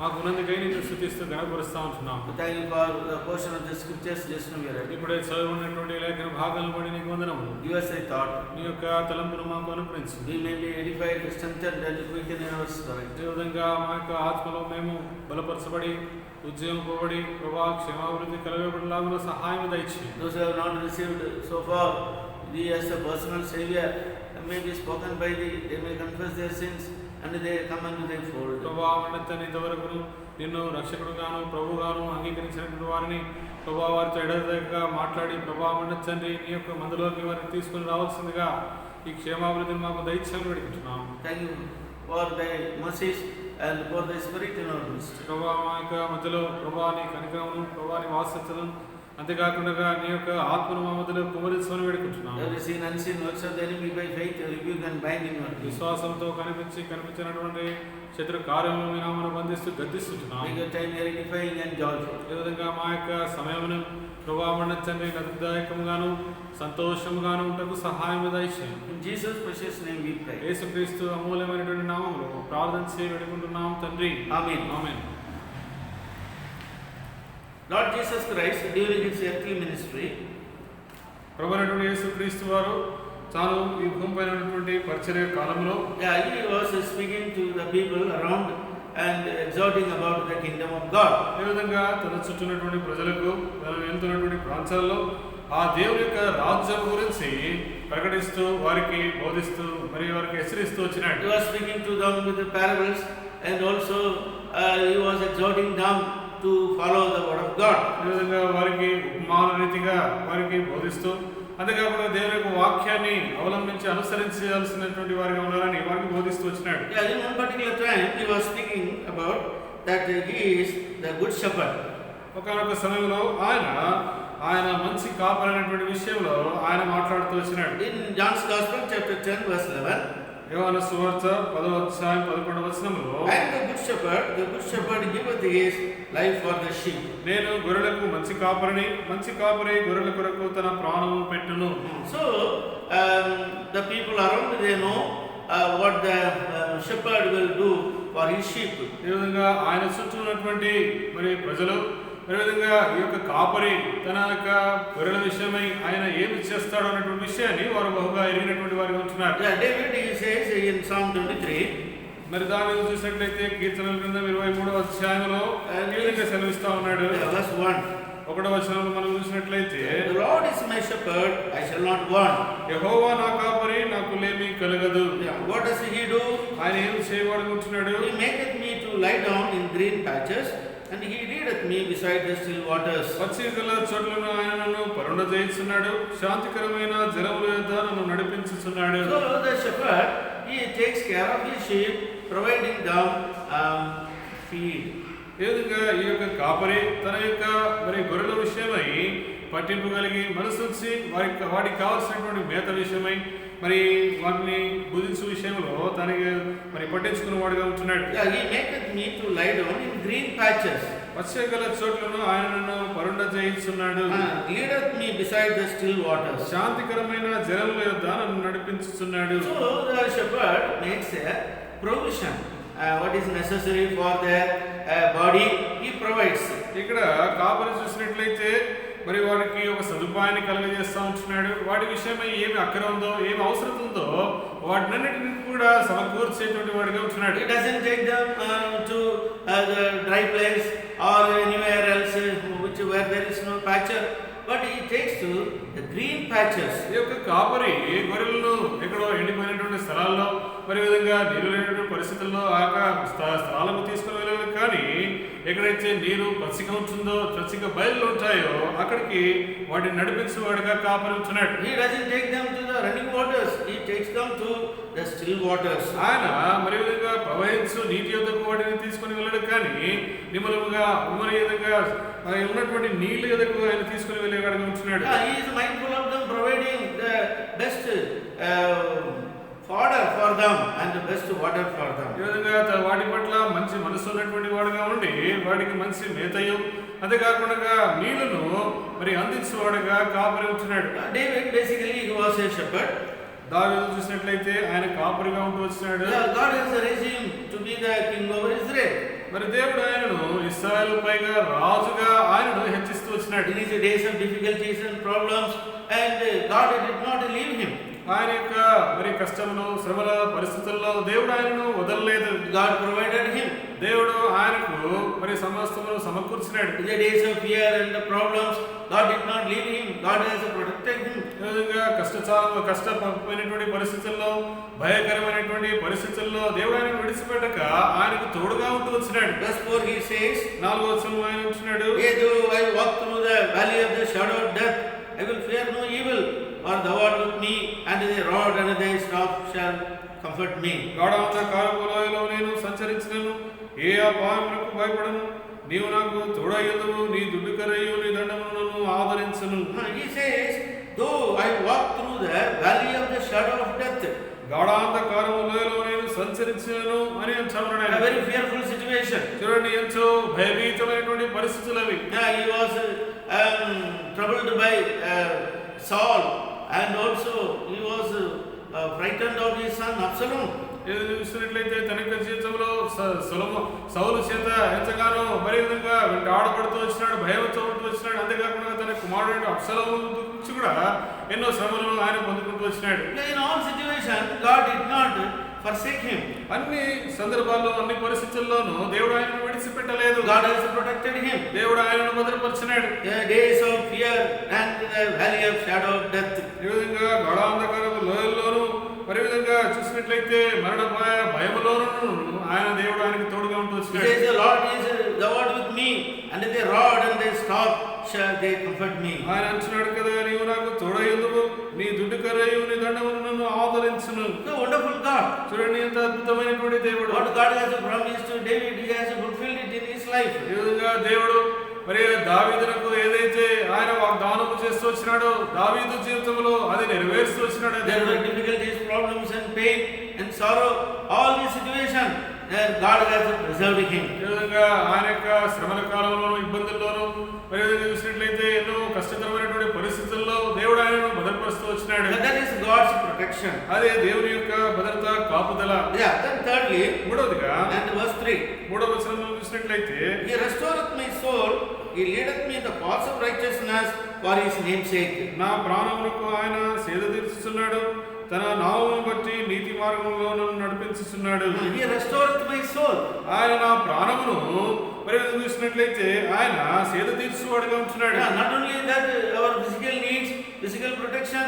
మాకు ఉన్నందుకై నీకు స్తుతిస్తూ ఘనపరుస్తూ ఉంటున్నాం. Thank you for the portion of the scriptures just now we read. ఇప్పుడే చదువుకున్నటువంటి లేఖన భాగాలను బట్టి నీకు వందనములు. Give us a thought. నీ యొక్క తలంపును మాకు అనుగ్రహించు. We may be edified, strengthened, and quickened in our spirit. ఈ విధంగా మా యొక్క ఆత్మలో మేము బలపరచబడి ఉద్యమపబడి ప్రభా క్షేమాభివృద్ధి కలగబడిలాగా సహాయం దయచి. Those who have not received so far thee as a personal Savior may be spoken by thee, they may confess their sins and they come unto thy fold. ప్రభా మనంతని ఇంతవరకు నిన్ను రక్షకుడుగాను ప్రభుగాను అంగీకరించినటువంటి వారిని ప్రభా వారితో ఎడదగా మాట్లాడి ప్రభా తండ్రి నీ యొక్క మందులోకి వారిని తీసుకుని రావాల్సిందిగా ఈ క్షేమాభివృద్ధిని మాకు దయచేయాలని పెడుకుంటున్నాం. Thank you for thy mercies and for thy spirit in our midst. ప్రభా మా యొక్క మధ్యలో ప్రభా నీ కనికరమును ప్రభా నీ వాత్సల్యతను అంతేకాకుండా నీ యొక్క ఆత్మను మా మధ్యలో కుమరించమని వేడుకుంటున్నాం. Every seen unseen works of the enemy by faith rebuke and bind in your peace. విశ్వాసంతో కనిపించినటువంటి శత్రు కార్యములను మీ నామమున బంధిస్తూ గద్దిస్తున్నాం. Make your time edifying and joyful. ఈ విధంగా మా యొక్క సమయమును ప్రభా తండ్రి నదాయకంగాను సంతోషముగాను ఉంటకు సహాయం దయచేయండి. In Jesus' precious name we pray. యేసుక్రీస్తు అమూల్యమైనటువంటి నామములో ప్రార్థించి వేడుకుంటున్నాం తండ్రి. Amen. ఆమేన్. Lord Jesus Christ, during his earthly ministry, ప్రభువైనటువంటి యేసుక్రీస్తు వారు తాను ఈ భూమిపై ఉన్నటువంటి పరిచర్య కాలంలో he was speaking to the people around and exhorting about the kingdom of God. ఏ విధంగా తన చుట్టూ ఉన్నటువంటి ప్రజలకు తను వెళ్తున్నటువంటి ప్రాంతాల్లో ఆ దేవుని యొక్క రాజ్యం గురించి ప్రకటిస్తూ వారికి బోధిస్తూ మరియు వారికి హెచ్చరిస్తూ వచ్చినాడు. He was speaking to them with the parables, and also he was exhorting them to follow the word of God. ఈ విధంగా వారికి ఉపమాన రీతిగా వారికి బోధిస్తూ అంతేకాకుండా దేవుని యొక్క వాక్యాన్ని అవలంబించి అనుసరించాల్సినటువంటి వారిగా ఉన్నారని వారికి బోధిస్తూ వచ్చినాడు. In one particular time he was speaking about that he is the good shepherd. ఒకనొక సమయంలో ఆయన మంచి కాపరి అనేటువంటి విషయంలో ఆయన మాట్లాడుతూ వచ్చినాడు. In John's Gospel chapter 10 verse 11, యోహాను సువార్త 10వ అధ్యాయం 11వ వచనంలో, and the good shepherd giveth his life for the sheep. నేను గొర్రెలకు మంచి కాపరిని, మంచి కాపరి గొర్రెల కొరకు తన ప్రాణము పెట్టును. So the people around, they know what the shepherd will do for his sheep. ఈ విధంగా ఆయన చుట్టూ ఉన్నటువంటి మరి ప్రజలు మరి విధంగా ఈ యొక్క కాపరి తన యొక్క గొర్రెల విషయమై ఆయన ఏమి చేస్తాడో అన్నటువంటి విషయాన్ని వారు బహుగా ఎరిగినటువంటి వారిగా ఉంటున్నారు. David, he says in Psalm 23, మరి దానిని చూసినట్లయితే కీర్తనల గ్రంథం 23వ అధ్యాయంలో ఈ విధంగా సెలవిస్తా ఉన్నాడు. verse 1, 1వ వచనంలో మనం చూసినట్లయితే, the Lord is my shepherd, I shall not want. యెహోవా నా కాపరి, నాకు లేమి కలగదు. What does he do? ఆయన ఏం చేయబడుకుంటున్నాడు? He maketh me to lie down in green patches, and he leadeth me beside the still waters. Pachigala చోట్లను ఆయన నన్ను పరుండజేయుచున్నాడు, శాంతికరమైన జలముల యొద్ద నన్ను నడిపించుచున్నాడు. So the shepherd, he takes care of his sheep, providing them feed. ఏ విధంగా ఈ యొక్క కాపరి తన యొక్క మరి గొర్రెల విషయమై పట్టింపు కలిగి మనసుంచి వాటికి కావాల్సినటువంటి మేత విషయమై మరి వాటిని బుధించు విషయంలో తనకి మరి పట్టించుకున్న వాడుగా ఉంటున్నాడు. He maketh me to lie down in green patches. పచ్చగల చోట్లను ఆయన నన్ను పరుండజేయుచున్నాడు. Leadeth me beside the still waters. శాంతికరమైన జలముల యొద్ద నన్ను నడిపించుచున్నాడు. So the shepherd makes a provision. What is necessary for their body, he provides. ఇక్కడ కాపరి చూసినట్లయితే మరి వాడికి ఒక సదుపాయాన్ని కలుగజేస్తూ ఉంటున్నాడు. వాటి విషయమై ఏమి అక్కర ఉందో, ఏమి అవసరం ఉందో వాటినన్నిటిని కూడా సమకూర్చేటువంటి వాడిగా ఉంటున్నాడు. He doesn't take them to the dry place or anywhere else where there is no pasture, but he takes to the green patches. ఈ యొక్క కాపరి గొర్రెలను ఎక్కడో ఎండిపోయినటువంటి స్థలాల్లో మరి విధంగా నీరు లేనటువంటి పరిస్థితుల్లో స్థలాలకు తీసుకుని వెళ్ళాలి. కానీ ఎక్కడైతే నీరు పచ్చిగా ఉంటుందో, పచ్చిగా బయలు ఉంటాయో అక్కడికి వాటిని నడిపించేవాడిగా కాపరి ఉంటున్నాడు. He doesn't take them to the running waters, he takes them to the still waters. ఆయన మరి విధంగా ప్రవహించు నీటి యొద్దకు వాటిని తీసుకుని వెళ్ళడు, కానీ నిమ్మలముగా మరి విధంగా ఉన్నటువంటి నీళ్ళ యొద్దకు ఆయన తీసుకుని వెళ్ళేవాడిగా ఉంటున్నాడు. He is mindful of them, providing the best fodder for them and the best water for them. ఈ విధంగా వాటి పట్ల మంచి మనసు ఉన్నటువంటి వాడుగా ఉండి వాటికి మంచి మేతయు అంతేకాకుండా నీళ్లను మరి అందించేవాడుగా కాపరి ఉంటున్నాడు. David, basically he was a shepherd. దావీదు చూసినట్లయితే ఆయన కాపరిగా ఉంటూ వచ్చినాడు. God has raised him to be the king over Israel. మరి దేవుడు ఆయనను ఇశ్రాయేలు పైగా రాజుగా ఆయనను హెచ్చిస్తూ వచ్చినాడు. In his days of difficulties and problems, and God did not leave him. ఆయన యొక్క మరి కష్టములు శ్రమల పరిస్థితుల్లో దేవుడు ఆయనను వదలలేదు. God provided him. దేవుడు ఆయనకు మరి సమస్తమును సమకూర్చినాడు. In the days of fear and the problems, God did not leave him. God has protected him. ఈ విధంగా కష్టమైనటువంటి పరిస్థితుల్లో, భయకరమైనటువంటి పరిస్థితుల్లో దేవుడు ఆయనను విడిచిపెట్టక ఆయనకు తోడుగా ఉంటూ వచ్చినాడు. Verse 4 he says, 4వ వచనంలో ఆయన ఉంటున్నాడు, yea, though I walk through the valley of the shadow of death, I will fear no evil, for thou art with me, and thy rod and thy staff shall comfort me. గాఢాంధకారపు లోయలో నేను సంచరించినను, ఏ అపాయములకు భయపడను. నీవు నాకు తోడయ్యుందువు, నీ దుడ్డుకరయు నీ దండమును నన్ను ఆదరించును. He says, though I walk through the valley of the shadow of death. గాఢాంధకారపు లోయలో నేను సంచరించినను అని అంటున్నాడు. A very fearful situation. చూడండి, ఎంతో భయభీతమైనటువంటి పరిస్థితులు అవి. He was troubled by Saul, and also he was frightened of his son Absalom. ఏదో చూసినట్లయితే తన యొక్క జీవితంలో సౌలు చేత ఎంతగానో మరే విధంగా వెంటాడబడుతూ వచ్చినాడు, భయంతో ఉంటూ వచ్చినాడు. అంతేకాకుండా తన కుమారుడు అబ్షలోము గురించి కూడా ఎన్నో శ్రమలను ఆయన పొందుకుంటూ వచ్చినాడు. In all situations, God did not forsake him. అన్ని సందర్భాల్లో అన్ని పరిస్థితుల్లోనూ దేవుడు ఆయనను విడిచిపెట్టలేదు. God has protected him. దేవుడు ఆయనను భద్రపరిచినాడు. The days of fear and the valley of shadow of death. ఈ విధంగా గాఢాంధకారపు లోయల్లోనూ మరి విధంగా చూసినట్లయితే మరణ భయములోనూ ఆయన దేవుడు ఆయనకు తోడుగా ఉంటూ He వచ్చినాడు. says, the Lord is the Lord with me, and the rod and the staff shall they comfort me. ఆయన అంటున్నాడు కదా, నీవు నాకు తోడయ్యేందుకు నీ దుడ్డు కర్రయు నీ దండమును నన్ను ఆదరించును. The wonderful God. చూడండి ఎంత అద్భుతమైనటువంటి దేవుడు. What God has promised to David, he has fulfilled it in his life. ఈ విధంగా దేవుడు మరి దావీదునకు ఏదైతే ఆయన వాగ్దానము చేస్తూ వచ్చినాడో దావీదు జీవితంలో అది నెరవేరుస్తూ వచ్చినాడు. There were difficulties, problems and pain and sorrow, all these situations, God has preserved him. ఈ విధంగా ఆయన యొక్క శ్రమల కాలంలోనూ ఇబ్బందుల్లోనూ మరి విధంగా చూసినట్లయితే ఎన్నో కష్టతరమైనటువంటి పరిస్థితుల్లో దేవుడు ఆయనను భద్రపరుస్తూ వచ్చినాడు. And that is God's protection. అదే దేవుని యొక్క భద్రత కాపుదల. Yeah, then thirdly, మూడవదిగా and verse 3. మూడవ వచనంలో చూసినట్లయితే He restoreth my soul, he leadeth me in the paths of righteousness for his name's sake. నా ప్రాణములకు ఆయన సేద తీర్చుచున్నాడు, తన నామమును బట్టి నీతి మార్గంలో నన్ను నడిపించుచున్నాడు. He restoreth my soul. ఆయన నా ప్రాణమును మరి చూసినట్లయితే ఆయన సేద తీర్చువాడుగా ఉంటున్నాడు. Yeah, not only that, our physical needs, physical protection,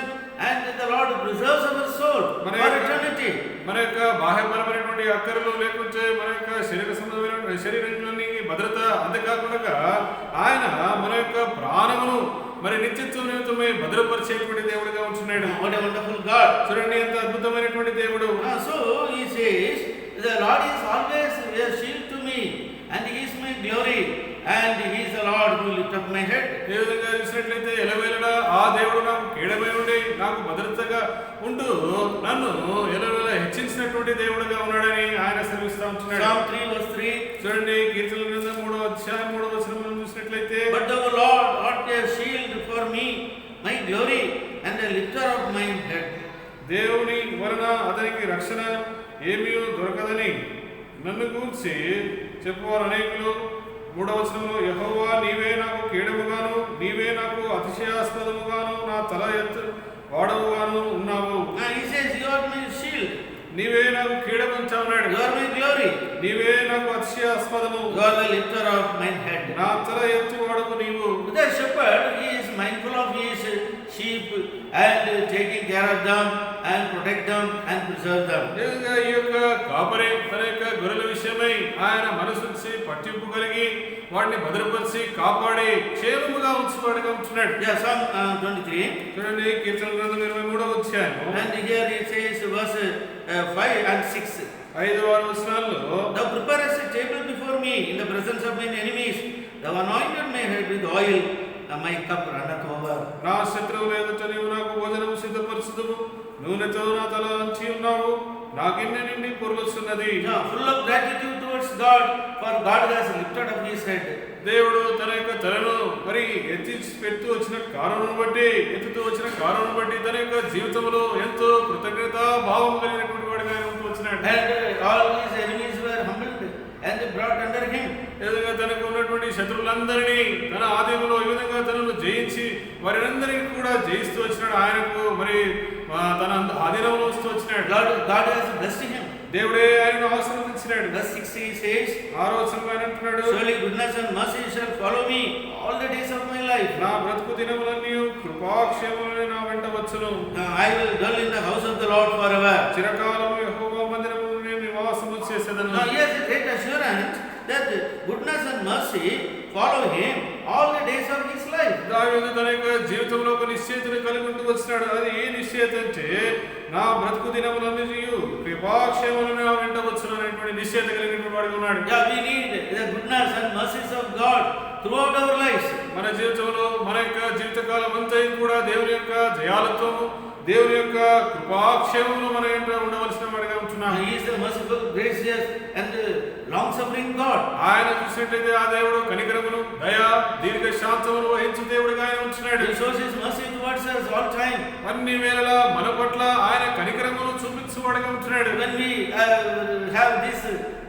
and the Lord preserves our soul for eternity. మన యొక్క బాహ్యపరమైనటువంటి అక్కరలు లేకుంటే మన యొక్క శరీర సంబంధమైన శరీరంలోని భద్రత, అంతేకాకుండా ఆయన మన యొక్క ప్రాణమును మరి నిత్యత్వం నిమిత్తమై భద్రపరిచేటువంటి దేవుడిగా ఉంటున్నాడు. What a wonderful God. చూడండి ఎంత అద్భుతమైనటువంటి దేవుడు. So he says, the Lord is always a shield to me, and he is my glory, and he is the Lord who lift up my head. ఏ విధంగా చూసినట్లయితే ఎలవేళలా ఆ దేవుడు నాకు కేడమై ఉండి నాకు భద్రతగా ఉంటూ నన్ను ఎలవేళ హెచ్చించినటువంటి దేవుడుగా ఉన్నాడని ఆయన సెలవిస్తూ ఉంటున్నాడు. Psalm 3 verse 3. చూడండి కీర్తనల గ్రంథం 3వ అధ్యాయం 3వ వచనంలో చూసినట్లయితే, But thou, Lord, art a shield for me, my glory, and the lifter of my head. దేవుని వలన అతనికి రక్షణ ఏమీ దొరకదని నన్ను గూర్చి చెప్పువారు అనేకులు. 3వ వచనంలో, యెహోవా నీవే నాకు కీడముగాను నీవే నాకు అతిశయాస్పదముగాను నా తల ఎత్తు వాడవుగాను ఉన్నావు. He says, you are my shield, నీవే నాకు కీడమంచా ఉన్నాడు. you are my glory, నీవే నాకు అతిశయాస్పదము, you are the lifter of my head. నా తల ఎత్తు వాడవు నీవు. The shepherd, he is mindful of his sheep and taking care of them and protect them and preserve them. ఈ యొక్క కాపరి తన యొక్క గొర్రెల విషయమై ఆయన మనసుంచి పట్టింపు కలిగి వాడిని భద్రపరిచి కాపాడి క్షేమముగా ఉంచువాడుగా ఉంటున్నాడు. Yeah, Psalm 23. చూడండి కీర్తన గ్రంథం 23వ అధ్యాయం And here it says verse 5 and 6. 5-6 వచనాల్లో, Thou preparest a table before me in the presence of mine enemies. Thou anointed my head with oil, and my cup runneth over. నా శత్రువుల ఎదుట నీవు నాకు భోజనము సిద్ధపరచుదువు, నూనెతో నా తల అంచి ఉన్నావు, నా గిన్నె నిండి పొర్లుచున్నది. Yeah, full of gratitude towards God, for God has lifted up his head. దేవుడు తన యొక్క తలను మరి ఎత్తి పెడుతూ వచ్చిన కారణం బట్టి ఎత్తుతూ వచ్చిన కారణం బట్టి తన యొక్క జీవితంలో ఎంతో కృతజ్ఞత భావం కలిగినటువంటి వాడిగా ఉంటూ వచ్చినాడు. And all his enemies were humbled and brought under him. ఈ విధంగా తనకు ఉన్నటువంటి శత్రువులందరినీ తన ఆధీనంలో ఈ విధంగా తనను జయించి వారందరికీ కూడా జయిస్తూ వచ్చినాడు. ఆయనకు మరి తన ఆధీనంలో వస్తూ వచ్చినాడు. God has blessed him. దేవుడే ఆయనను ఆశీర్వదించినాడు. Verse 6 he says, 6వ వచనంలో ఆయన అంటున్నాడు, surely goodness and mercy shall follow me all the days of my life. నా బ్రతుకు దినములన్నీ కృపాక్షేమములే నా వెంట వచ్చును. I will dwell in the house of the Lord forever. చిరకాలము యెహోవా మందిరములో నేను నివాసము చేసేదను. Now he has a great assurance that goodness and mercy follow him all the days of his life. దావీదు తన యొక్క జీవితంలో ఒక నిశ్చయితను కలిగి ఉంటూ వచ్చినాడు. అది ఏ నిశ్చయిత అంటే నా బ్రతుకు దినములన్నీ కృపాక్షేమములు నా వెంట వచ్చును అనేటువంటి నిశ్చయిత కలిగిన వాడిగా ఉన్నాడు. Yeah, we need the goodness and mercies of God throughout our lives. మన జీవితంలో మన యొక్క జీవితకాలం అంతా కూడా దేవుని యొక్క దయాళత్వము, దేవుని యొక్క కృపాక్షేమములు మన వెంట ఉండవలసిన వాడిగా ఉంటున్నాడు. He is the merciful, gracious and long-suffering God. ఆయన చూసినట్లయితే ఆ దేవుడు కనికరమును, దయ, దీర్ఘ శాంతమును వహించు దేవుడిగా ఆయన ఉంటున్నాడు. He shows his mercy towards us all time. అన్ని వేళలా మన పట్ల ఆయన కనికరమును చూపించు చూపించేవాడుగా ఉంటున్నాడు. When we have this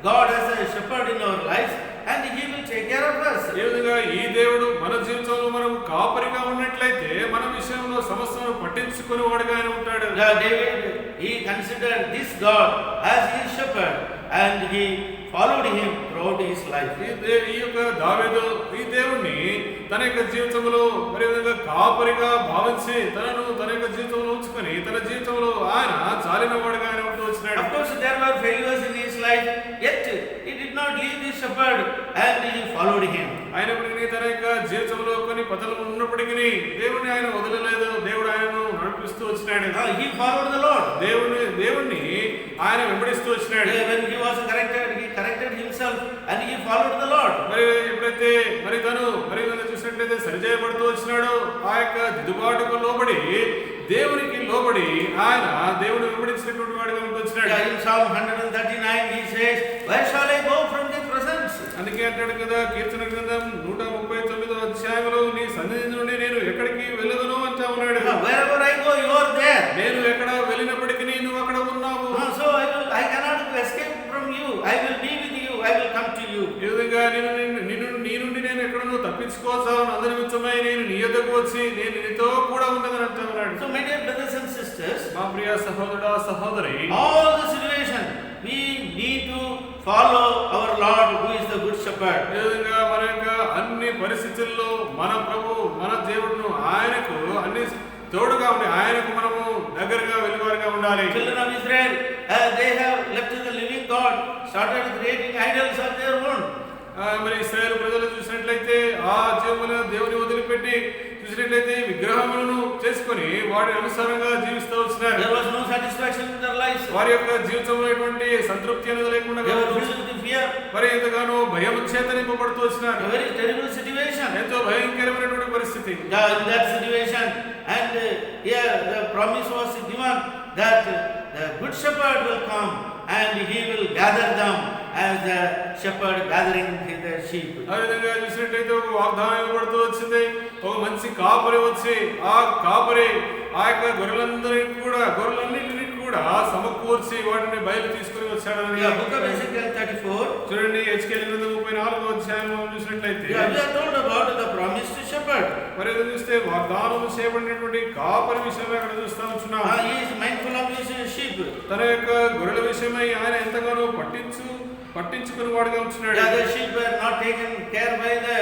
God as a shepherd in our lives, and He will take care of us. ఏ విధంగా ఈ దేవుడు మన జీవితంలో మనం కాపరిగా ఉన్నట్లయితే మన విషయంలో సమస్యను పట్టించుకునే వాడుగా ఆయన ఉంటాడు. David, he considered this God as his shepherd, and he followed him throughout his life. ఈ యొక్క దావీదు ఈ దేవుణ్ణి తన యొక్క జీవితంలో మరి విధంగా కాపరిగా భావించి తన యొక్క జీవితంలో ఉంచుకొని తన జీవితంలో ఆయన చాలిన వాడుగా ఆయన ఉంటూ వచ్చినాడు. Of course, there were failures in his life, yet he did not leave this shepherd, and he followed him. అయినప్పటికీ తన యొక్క జీవితంలో కొన్ని పదవులు ఉన్నప్పటికీ దేవుణ్ణి ఆయన వదలలేదు. దేవుడు ఆయనను నడిపిస్తూ వచ్చినాడు. He followed the Lord. దేవుణ్ణి ఆయన వెంబడిస్తూ వచ్చినాడు. When he was corrected, he corrected himself, and he followed the Lord. మరి ఎప్పుడైతే తను చూసినట్లయితే సరిచేయబడుతూ వచ్చినాడు, ఆ యొక్క దిద్దుబాటుకు లోబడి దేవునికి లోబడి ఆయన దేవుని వెంబడించినటువంటి వాడిగా ఉంటూ వచ్చినాడు. In Psalm 139 he says, where shall I go from thy presence? అందుకే అంటాడు కదా కీర్తన గ్రంథం 139వ అధ్యాయంలో నీ సన్నిధి నుండి నేను ఎక్కడికి వెళ్ళదును అంటా ఉన్నాడు. Wherever I go, you are there. నేను ఎక్కడ వెళ్ళినప్పటికీ నువ్వు అక్కడ ఉన్నావు. So I cannot escape from you. I will be with you. I will come to you. ఈ విధంగా నీ నుండి నేను ఎక్కడనూ తప్పించుకోసాను. అందరి నిమిత్తమై నేను నీ యొద్దకు వచ్చి నేను నీతో కూడా ఉండదని అంటా ఉన్నాడు. So my dear brothers and sisters, మా ప్రియ సహోదరుడా సహోదరి, all the situation we need to follow our Lord who is the good shepherd. ఈ విధంగా మన యొక్క అన్ని పరిస్థితుల్లో మన ప్రభు మన దేవుడును ఆయనకు అన్ని తోడుగా ఉండి ఆయనకు మనము దగ్గరగా వెలుగువారుగా ఉండాలి. Children of Israel, they have left the living God, started creating idols of their own. మరి ఇశ్రాయేలు ప్రజలు చూసినట్లయితే ఆ జీవముల దేవుని వదిలిపెట్టి చూసినట్లయితే విగ్రహములను చేసుకొని వాటి అనుసారంగా జీవిస్తూ వచ్చినారు. There was no satisfaction in their lives. వారి యొక్క జీవితంలో ఎటువంటి సంతృప్తి అనేది లేకుండా They were filled with fear. మరి ఎంతగానో భయం చేత నింపబడుతూ వచ్చినారు. A very terrible situation. ఎంతో భయంకరమైనటువంటి పరిస్థితి. In that situation, and here the promise was given that the good shepherd will come and he will gather them as the shepherd gathering the sheep. ఆ విధంగా చూసినట్లయితే ఒక వాగ్దానం ఇవ్వబడుతూ వచ్చింది. ఒక మంచి కాపరి వచ్చి ఆ కాపరి ఆ యొక్క గొర్రెలన్నింటినీ కూడా సమకూర్చి వాటిని బయలు తీసుకుని వచ్చాడని. Book of Ezekiel 34. చూడండి హెచ్కేలు గ్రంథం 34వ అధ్యాయం చూసినట్లయితే We are told about the promised shepherd. మరి చూస్తే వాగ్దానం చేయబడినటువంటి కాపరి విషయమై అక్కడ చూస్తా ఉంటున్నాం. He is mindful of his sheep. తన యొక్క గొర్రెల విషయమై ఆయన ఎంతగానో పట్టించుకుని వాడుగా ఉంటున్నాడు. The other sheep were not taken care by the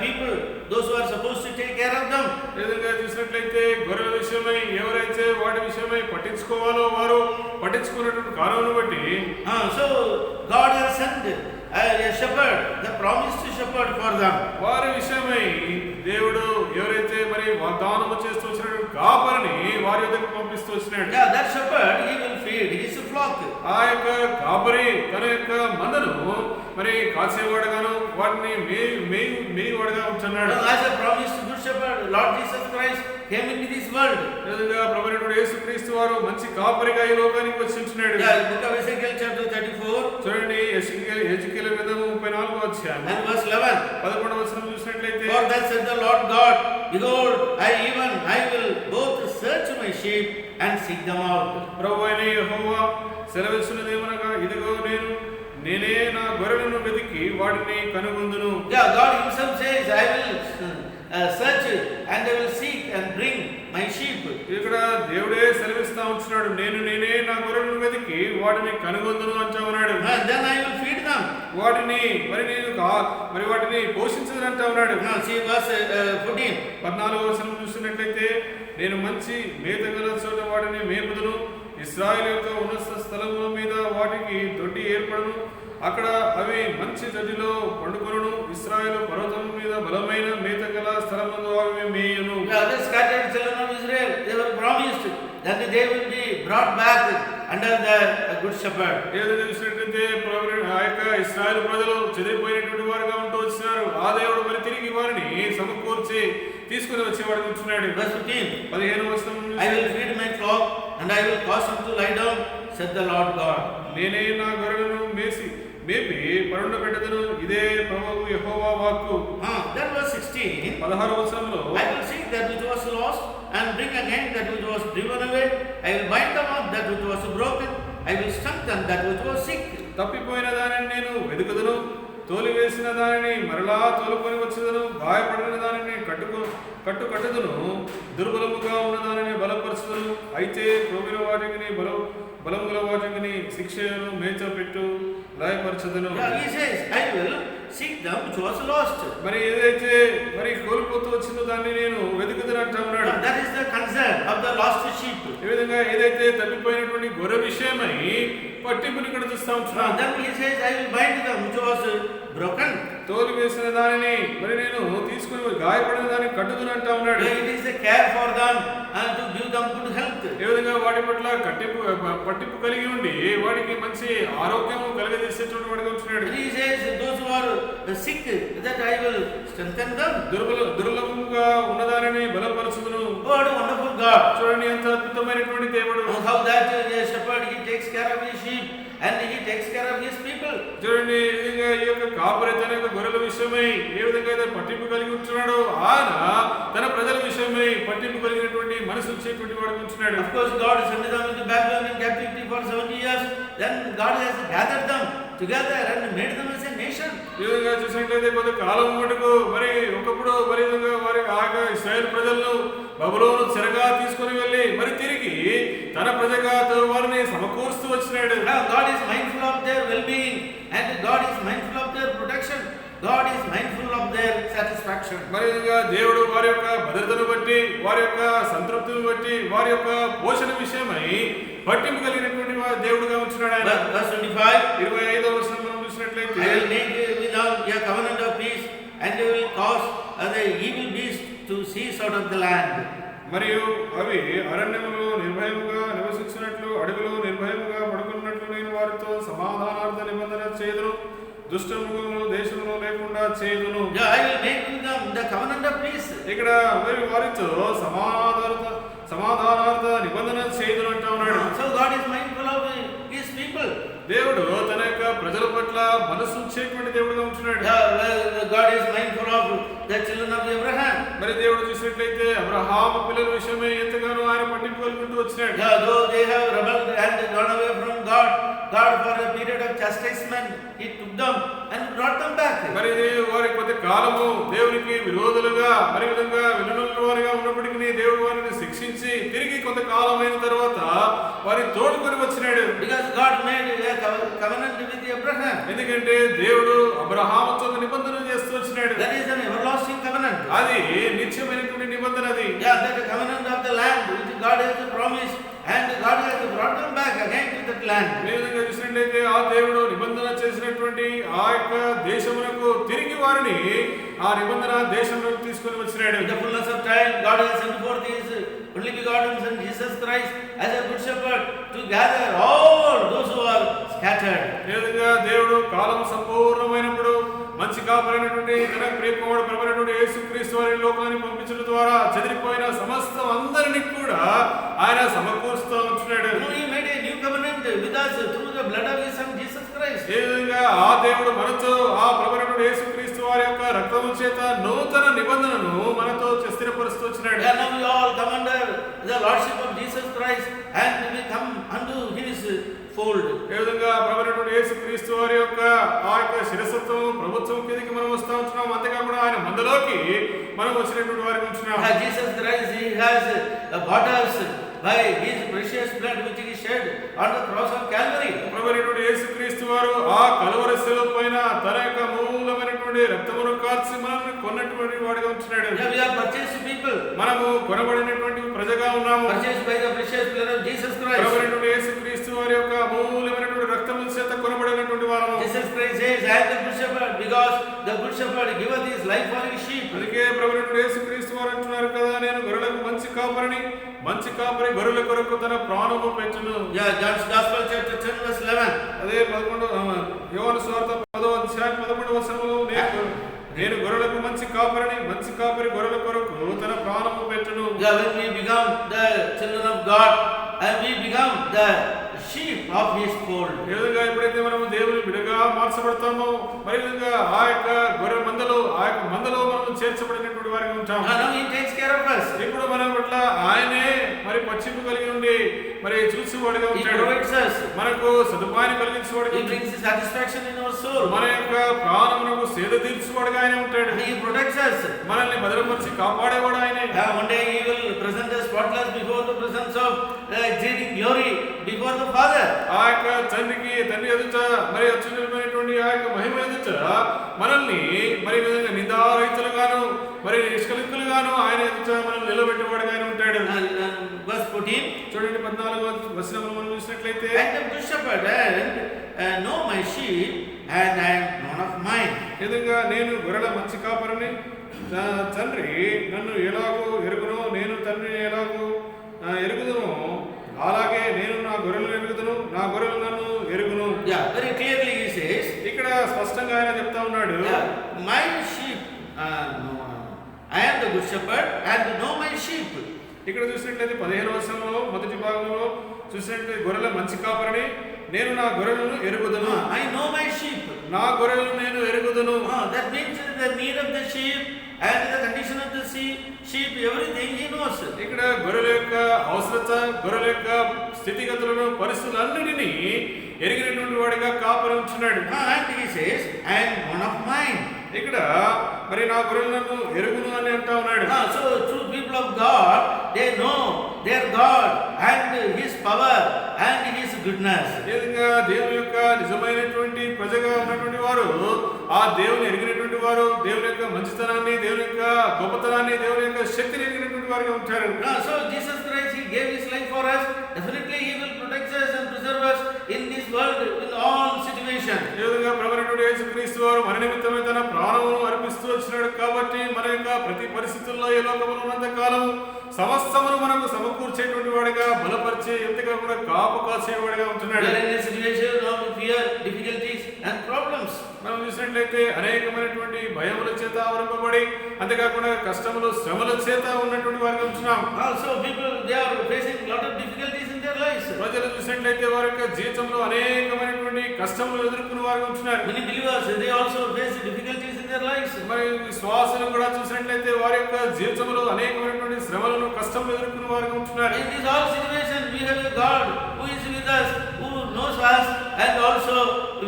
people, those who are supposed to take care of them. ఈ విధంగా చూసినట్లయితే గొర్రెల విషయమై ఎవరైతే వాటి విషయమై పట్టించుకోవాలో వారు పట్టించుకున్నటువంటి కారణం బట్టి So God has sent a shepherd, the promised shepherd for them. వారి విషయమై దేవుడు ఎవరైతే మరి వాగ్దానము చేస్తూ వచ్చినటువంటి కాపరిని వారి యొద్దకు పంపిస్తూ వచ్చినాడు. That shepherd, he will feed his flock. ఆ యొక్క కాపరి తన యొక్క మందను మరి కాసేవాడుగాను వాటిని మేయువాడుగా ఉంటున్నాడు. As a promised good shepherd, Lord Jesus Christ came into this world. విధంగా ప్రభువైన యేసుక్రీస్తు వారు మంచి కాపరిగా ఈ లోకానికి వచ్చి ఉంటున్నాడు. Book of Ezekiel chapter 34. చూడండి హెచ్కేలు గ్రంథం 34వ అధ్యాయం And verse 11. 11వ వచనం చూసినట్లయితే For thus said the Lord God, behold, I will both search my sheep and seek them out. ప్రభువైన యెహోవా సెలవిస్తున్నదేమనగా ఇదిగో నేనే నా గొర్రెలను వెతికి వాటిని కనుగొందును. God himself says, I will search and I will seek and bring my sheep. ఇక్కడ దేవుడే సెలవిస్తా ఉంటున్నాడు. నేనే నా గొర్రెలను వెతికి వాటిని కనుగొందును అంటా ఉన్నాడు. And then I will feed them. వాటిని వాటిని పోషించదని అంటా ఉన్నాడు. See verse 14. 14వ వచనం చూసినట్లయితే నేను మంచి మేత గల చోట వాటిని మేపుదును. ఇశ్రాయేలు యొక్క ఉన్నత స్థలముల మీద వాటికి దొడ్డి ఏర్పడును. అక్కడ అవి మంచి గడ్డిలో పండుకొనును. ఇశ్రాయేలు పర్వతం మీద బలమైన మేత గల స్థలమందు అవి మేయును. The scattered children of Israel, they were promised that they will be brought back under the good shepherd. ఏదైనా చూసినట్లయితే ఆ యొక్క ఇశ్రాయేలు ప్రజలు చెదిరిపోయినటువంటి వారుగా ఉంటూ వచ్చినారు. ఆ దేవుడు మరి తిరిగి వారిని సమకూర్చి తీసుకుని వచ్చేవాడు ఉంటున్నాడు. Verse 15. 15వ వచనం I will feed my flock and I will cause them to lie down, said the Lord God. నేనే నా గొర్రెలను మేపి పరుండబెట్టెదను. ఇదే ప్రభువు యెహోవా వాక్కు. That was 16. 16వ వచనంలో I will seek that which was lost and bring again that which was driven away. I will bind them up that which was broken I will strengthen that which was sick. తప్పిపోయిన దానిని నేను వెతుకుదును, తోలివేసిన దానిని మరలా తోలుకొని వచ్చుదును, గాయపడిన దానిని కట్టుదును, దుర్బలముగా ఉన్న దానిని బలపరచుదును. అయితే క్రొవ్విన వాటికి బలముగల వాటికి శిక్షను మేచపెట్టు లయపరచుదును. He says, I will seek them which was lost. మరి ఏదైతే మరి కోల్పోతూ వచ్చిందో దాన్ని నేను వెతుకుదును అంటున్నాడు. That is the concern of the lost sheep. ఈ విధంగా ఏదైతే తప్పిపోయినటువంటి గొర్రె విషయమై పట్టింపుని ఇక్కడ చూస్తా ఉంటున్నాను. Then he says, I will bind them which was broken. తోలు వేసిన దానిని మరి నేను తీసుకుని గాయపడిన దాన్ని కట్టుదును అంటా ఉన్నాడు. It is a care for them and to give them good health. ఏ విధంగా వాటి పట్ల పట్టింపు కలిగి ఉండి వాడికి మంచి ఆరోగ్యం కలగజేసేటువంటి వాడిగా ఉంటున్నాడు. He says, those who are sick, that I will strengthen them. దుర్లభముగా ఉన్నదానిని బలపరచుదును. What a wonderful God. చూడండి ఎంత అద్భుతమైనటువంటి దేవుడు. How that a shepherd, he takes care of his sheep and he takes care of his people. చూడండి ఈ విధంగా ఈ యొక్క కాపరి తన యొక్క గొర్రెల విషయమై ఏ విధంగా అయితే పట్టింపు కలిగి ఉంటున్నాడో ఆయన తన ప్రజల విషయమై పట్టింపు కలిగినటువంటి మనసు వచ్చేటువంటి వాడు ఉంటున్నాడు. Of course, God sent them into Babylonian captivity for 70 years. Then God has gathered them together and made them as a nation. ఈ విధంగా చూసినట్లయితే కొంత కాలం మటుకు మరి ఒకప్పుడు మరి విధంగా వారి ఆగా ఇశ్రాయేల్ ప్రజలను బబులోను చెరగా తీసుకొని వెళ్ళి మరి తిరిగి తన ప్రజగా వారిని సమకూరుస్తూ వచ్చినాడు. Now God is mindful of their well-being and God is mindful of their protection. God is mindful of their satisfaction. మరి విధంగా దేవుడు వారి యొక్క భద్రతను బట్టి వారి యొక్క సంతృప్తిని బట్టి వారి యొక్క పోషణ విషయమై పట్టింపు కలిగినటువంటి దేవుడుగా ఉంటున్నాడు ఆయన. Verse 25. 25వ వచనం మనం చూసినట్లయితే I will make with them a covenant of peace and they will cause the evil beast to cease out of the land. మరియు అవి అరణ్యములో నిర్భయముగా నివసించినట్లు అడవిలో నిర్భయముగా పడుకున్నట్లు నేను వారితో సమాధానార్థ నిబంధన చేదును, దుష్ట మృగములు దేశంలో లేకుండా చేదును. I will make with them the covenant of peace. ఇక్కడ మరి వారితో సమాధానార్థ నిబంధన చేదును అంటా ఉన్నాడు. So God is mindful of his people. దేవుడు తన యొక్క ప్రజల పట్ల మనసు ఉంచేటువంటి దేవుడుగా ఉంటున్నాడు. God is mindful of the children of Abraham. మరి దేవుడు చూసినట్లయితే అబ్రహాము పిల్లల విషయమే ఎంతగానో ఆయన పట్టింపు కలుగుతూ వచ్చినాడు. Though they have rebelled and gone away from God for a period of chastisement, he took them and brought them back. మరి వారి కొంత కాలము దేవునికి విరోధులుగా మరి విధంగా విలువల వారిగా ఉన్నప్పటికీ దేవుడు వారిని శిక్షించి తిరిగి కొంత కాలం అయిన తర్వాత వారిని తోడుకొని వచ్చినాడు. Because God made a covenant with Abraham. ఎందుకంటే దేవుడు అబ్రహాముతో నిబంధన చేస్తూ వచ్చినాడు. That is an everlasting covenant. అది నిత్యమైనటువంటి నిబంధన అది. That covenant of the land which God has promised and God has brought them back again to that land. ఈ విధంగా చూసినట్లయితే ఆ దేవుడు నిబంధన చేసినటువంటి ఆ యొక్క దేశమునకు తిరిగి వారిని ఆ నిబంధన దేశంలోకి తీసుకొని వచ్చినాడు. In the fullness of time, God has sent forth His only begotten Son Jesus Christ as a good shepherd to gather all those who are scattered. ఈ విధంగా దేవుడు కాలం సంపూర్ణమైనప్పుడు మంచి కాపరైనటువంటి తన ప్రియకుమారుడు ప్రభువైనటువంటి యేసుక్రీస్తు వారిని లోకానికి పంపించడం ద్వారా చెదిరిపోయిన సమస్తం అందరినీ కూడా ఆయన సమకూరుస్తూ ఉంటున్నాడు. He made a new covenant with us through the blood of His Son Jesus Christ. ఈ విధంగా ఆ దేవుడు మనతో ఆ ప్రభువైనటువంటి యేసుక్రీస్తు వారి యొక్క రక్తము చేత నూతన నిబంధనను మనతో స్థిరపరుస్తూ వచ్చినాడు. Now we all come under the lordship of Jesus Christ and we come unto His fold. ఏ విధంగా ప్రభువైనటువంటి యేసుక్రీస్తు వారి యొక్క ఆ యొక్క శిరస్సుత్వం ప్రభుత్వం కిందకి మనం వస్తూ ఉంటున్నాం. అంతేకాకుండా ఆయన మందలోకి మనం వచ్చినటువంటి వారికి ఉంటున్నాం. Jesus Christ, He has bought us by His precious blood which He shed on the cross of Calvary. ప్రభువైనటువంటి యేసుక్రీస్తు వారు ఆ కలువరి శిలువ పైన తన యొక్క మూలమైనటువంటి రక్తమును కార్చి మనల్ని కొన్నటువంటి వాడిగా ఉంటున్నాడు. We are purchased people. మనము కొనబడినటువంటి ప్రజగా ఉన్నాము. Purchased by the precious blood of Jesus Christ. ప్రభువైనటువంటి యేసుక్రీస్తు వారి యొక్క మూలమైనటువంటి రక్తము చేత కొనబడినటువంటి వారము. Jesus Christ says, I am the good shepherd, because the good shepherd giveth his life for his sheep. అందుకే ప్రభువైనటువంటి యేసుక్రీస్తు వారు అంటున్నారు కదా, నేను గొర్రెలకు మంచి కాపరిని, మంచి కాపరి గొర్రెల కొరకు తన ప్రాణము పెట్టును. John's Gospel chapter 10 verse 11. అదే 11 యోహాను సువార్త 10వ అధ్యాయం 11వ వచనములో నేను గొర్రెలకు మంచి కాపరిని, మంచి కాపరి గొర్రెల కొరకు తన ప్రాణము పెట్టును. When we become the children of God and we become the sheep of His fold. ఏ విధంగా ఎప్పుడైతే మనము దేవుని బిడ్డగా మార్చబడతామో మరి విధంగా ఆ యొక్క గొర్రె మందలో మనం చేర్చబడినటువంటి వారిగా ఉంటాం. Now He takes care of us. ఇప్పుడు మన పట్ల ఆయనే మరి పచ్చిపు కలిగి ఉండి మరి చూసేవాడుగా He ఉంటాడు. provides us. మనకు సదుపాయాన్ని కలిగించేవాడుగా He ఉంటాడు. brings satisfaction in our soul. మన యొక్క ప్రాణమునకు సేద తీర్చువాడుగా ఆయన ఉంటాడు. He protects us. మనల్ని భద్రపరిచి కాపాడేవాడు ఆయనే. One day He will present us spotless before the presence of exceeding glory before the Father. ఆ యొక్క తండ్రి ఎదుట మరి అత్యున్నతమైనటువంటి ఆ యొక్క మహిమ ఎదుట మనల్ని మరి విధంగా నిందారహితులుగాను మరి నిష్కలంకులుగాను ఆయన ఎదుట మనం నిలబెట్టేవాడుగా ఆయన ఉంటాడు. Verse 14. చూడండి 14వ వచనమును మనం చూసినట్లయితే, And the good shepherd know my sheep, and I am none of mine. ఈ విధంగా నేను గొర్రెల మంచి కాపరిని, తండ్రి నన్ను ఎలాగో ఎరుగునో నేను తండ్రిని ఎలాగో ఎరుగుదును, అలాగే నేను నా గొర్రెలను ఎరుగుదును, నా గొర్రెలు నన్ను ఎరుగును. Yeah, very clearly he says. ఇక్కడ స్పష్టంగా ఆయన చెప్తా ఉన్నాడు, My sheep, I am the good shepherd, and know my sheep. ఇక్కడ చూసినట్లయితే 15వ వచనంలో మొదటి భాగంలో చూసినట్లయితే గొర్రెల మంచి కాపరిని, నేను నా గొర్రెలను ఎరుగుదును. I know my sheep. నా గొర్రెలను నేను ఎరుగుదును. That means the need of the sheep and the condition of the sheep, everything he knows. ఇక్కడ గొర్రెల యొక్క అవసరత, గొర్రెల యొక్క స్థితిగతులను, పరిస్థితులన్నిటినీ ఎరిగినటువంటి వాడిగా కాపరి ఉంటున్నాడు. And he says, I am one of mine. ఇక్కడ మరి నా గొర్రెలను ఎరుగును అని అంటా ఉన్నాడు. So true people of God, they know their God and His power and His goodness. ఈ విధంగా దేవుని యొక్క నిజమైనటువంటి ప్రజగా ఉన్నటువంటి వారు, ఆ దేవుని ఎరిగినటువంటి వారు, దేవుని యొక్క మంచితనాన్ని, దేవుని యొక్క గొప్పతనాన్ని, దేవుని యొక్క శక్తిని ఎరిగినటువంటి వారుగా ఉంటారు. So Jesus Christ, He gave His life for us. Definitely He will protect us and preserve us in this world in all situations. ఈ విధంగా ప్రభువైనటువంటి యేసుక్రీస్తు వారు మన నిమిత్తమై తన ప్రాణమును అర్పిస్తూ వచ్చినాడు కాబట్టి మన యొక్క ప్రతి పరిస్థితుల్లో ఏ లోకములో ఉన్నంత కాలం సమస్తమును మనకు సమకూర్చేటువంటి వాడిగా, బలపరిచే, ఎంతగా కూడా కాపు కాసేవాడిగా ఉంటున్నాడు. We are in a situation of fear, difficulties and problems. మనం చూసినట్లయితే అనేకమైనటువంటి భయముల చేత ఆవరింపబడి, అంతేకాకుండా కష్టములు, శ్రమల చేత ఉన్నటువంటి వారిగా ఉంటున్నాం. Also people, they are facing lot of difficulties in their lives. ప్రజలు చూసినట్లయితే వారి యొక్క జీవితంలో అనేకమైనటువంటి కష్టములు ఎదుర్కొన్న వారిగా ఉంటున్నారు. Many believers, they also face difficulties in their lives. మరి విశ్వాసులు కూడా చూసినట్లయితే వారి యొక్క జీవితంలో అనేకమైనటువంటి శ్రమలను, కష్టములు ఎదుర్కొన్న వారిగా ఉంటున్నారు. In this all situation, we have a God who is with us, who knows us, and also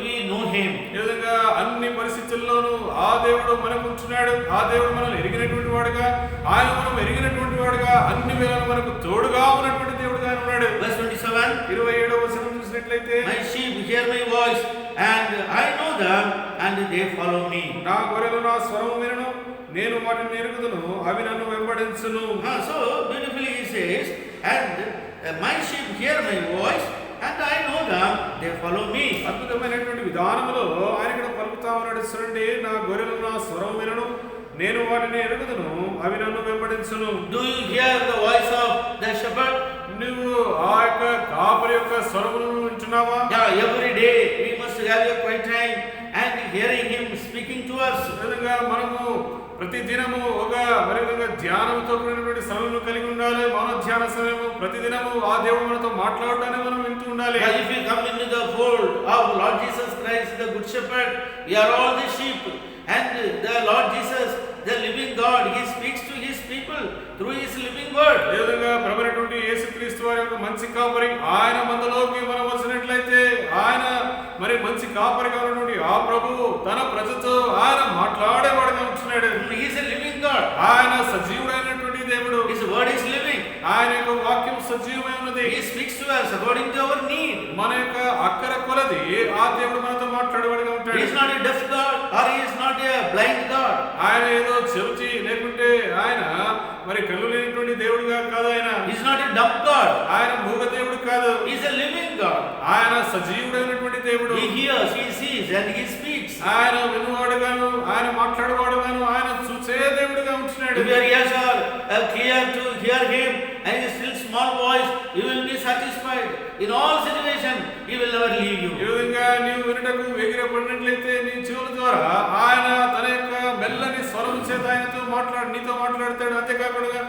we know Him. ఈ విధంగా అన్ని పరిస్థితుల్లోనూ ఆ దేవుడు మనకు ఉంటున్నాడు. ఆ దేవుడు మనల్ని ఎరిగినటువంటి వాడుగా, ఆయన మనం ఎరిగినటువంటి వాడుగా, అన్ని వేళలు మనకు తోడుగా ఉన్నటువంటి దేవుడుగా ఉన్నాడు. Verse 27. 27వ వచనం చూసినట్లయితే, My sheep hear my voice, and I know them, and they follow me. నా గొర్రెలు నా స్వరము వినును, నేను వాటిని ఎరుగుదును, అవి నన్ను వెంబడించును. So beautifully he says, and my sheep hear my voice, and I know them, they follow me. అద్భుతమైనటువంటి విధానములో ఆయన ఇక్కడ పలుకుతా ఉన్నాడు. చూడండి, నా గొర్రెలు నా స్వరం వినను, నేను వాటిని ఎరుగుదును, అవి నన్ను వెంబడించును. Do you hear the voice of the shepherd? నువ్వు ఆ యొక్క కాపరి యొక్క స్వరమును వింటున్నావా? Yeah, every day we must have a quiet time and hearing him speaking to us. విధంగా మనము ప్రతి దినము ఒక మరి విధంగా ధ్యానంతో కూడినటువంటి సమయం కలిగి ఉండాలి. మౌన ధ్యాన సమయము ప్రతి దినము ఆ దేవుడు మనతో మాట్లాడటానికి మనం వింటూ ఉండాలి. If you come into the fold of Lord Jesus Christ, the good shepherd, we are all the sheep, and the Lord Jesus, the living God, he speaks to his people through his living word. ఏ విధంగా ప్రభువైనటువంటి యేసుక్రీస్తు వారి యొక్క మంచి కాపరి, ఆయన మందలోకి మనం వచ్చినట్లయితే ఆయన మరి మంచి కాపరిగా ఉన్నటువంటి ఆ ప్రభువు తన ప్రజతో ఆయన మాట్లాడేవాడుగా ఉంటున్నాడు. He is a living God. ఆయన సజీవుడైనటువంటి దేవుడు. His word is living. ఆయన యొక్క వాక్యం సజీవమై ఉన్నది. He speaks to us according to our need. మన యొక్క అక్కర కొలది ఆ దేవుడు మనతో మాట్లాడేవాడుగా ఉంటాడు. He is not a deaf God, or he is not a blind God. ఆయన ఏదో చెవిటి లేకుంటే ఆయన మరి కళ్ళు లేనటువంటి దేవుడుగా కాదు. ఆయన He is not a dumb God. ఆయన మూగ దేవుడు కాదు. He is a living God. ఆయన సజీవుడైనటువంటి దేవుడు. He hears, he sees, and he speaks. ఆయన వినువాడుగాను, ఆయన మాట్లాడేవాడుగాను, ఆయన చూసే దేవుడుగా ఉంటున్నాడు. If your ears are clear to hear him and his still small voice, you will be satisfied. In all situations, he will never leave ఈ you. విధంగా నీవు వినటకు వేగిరపడినట్లయితే నీ చెవుల ద్వారా ఆయన తన యొక్క మెల్లని స్వరం చేత ఆయనతో నీతో మాట్లాడతాడు. అంతేకాకుండా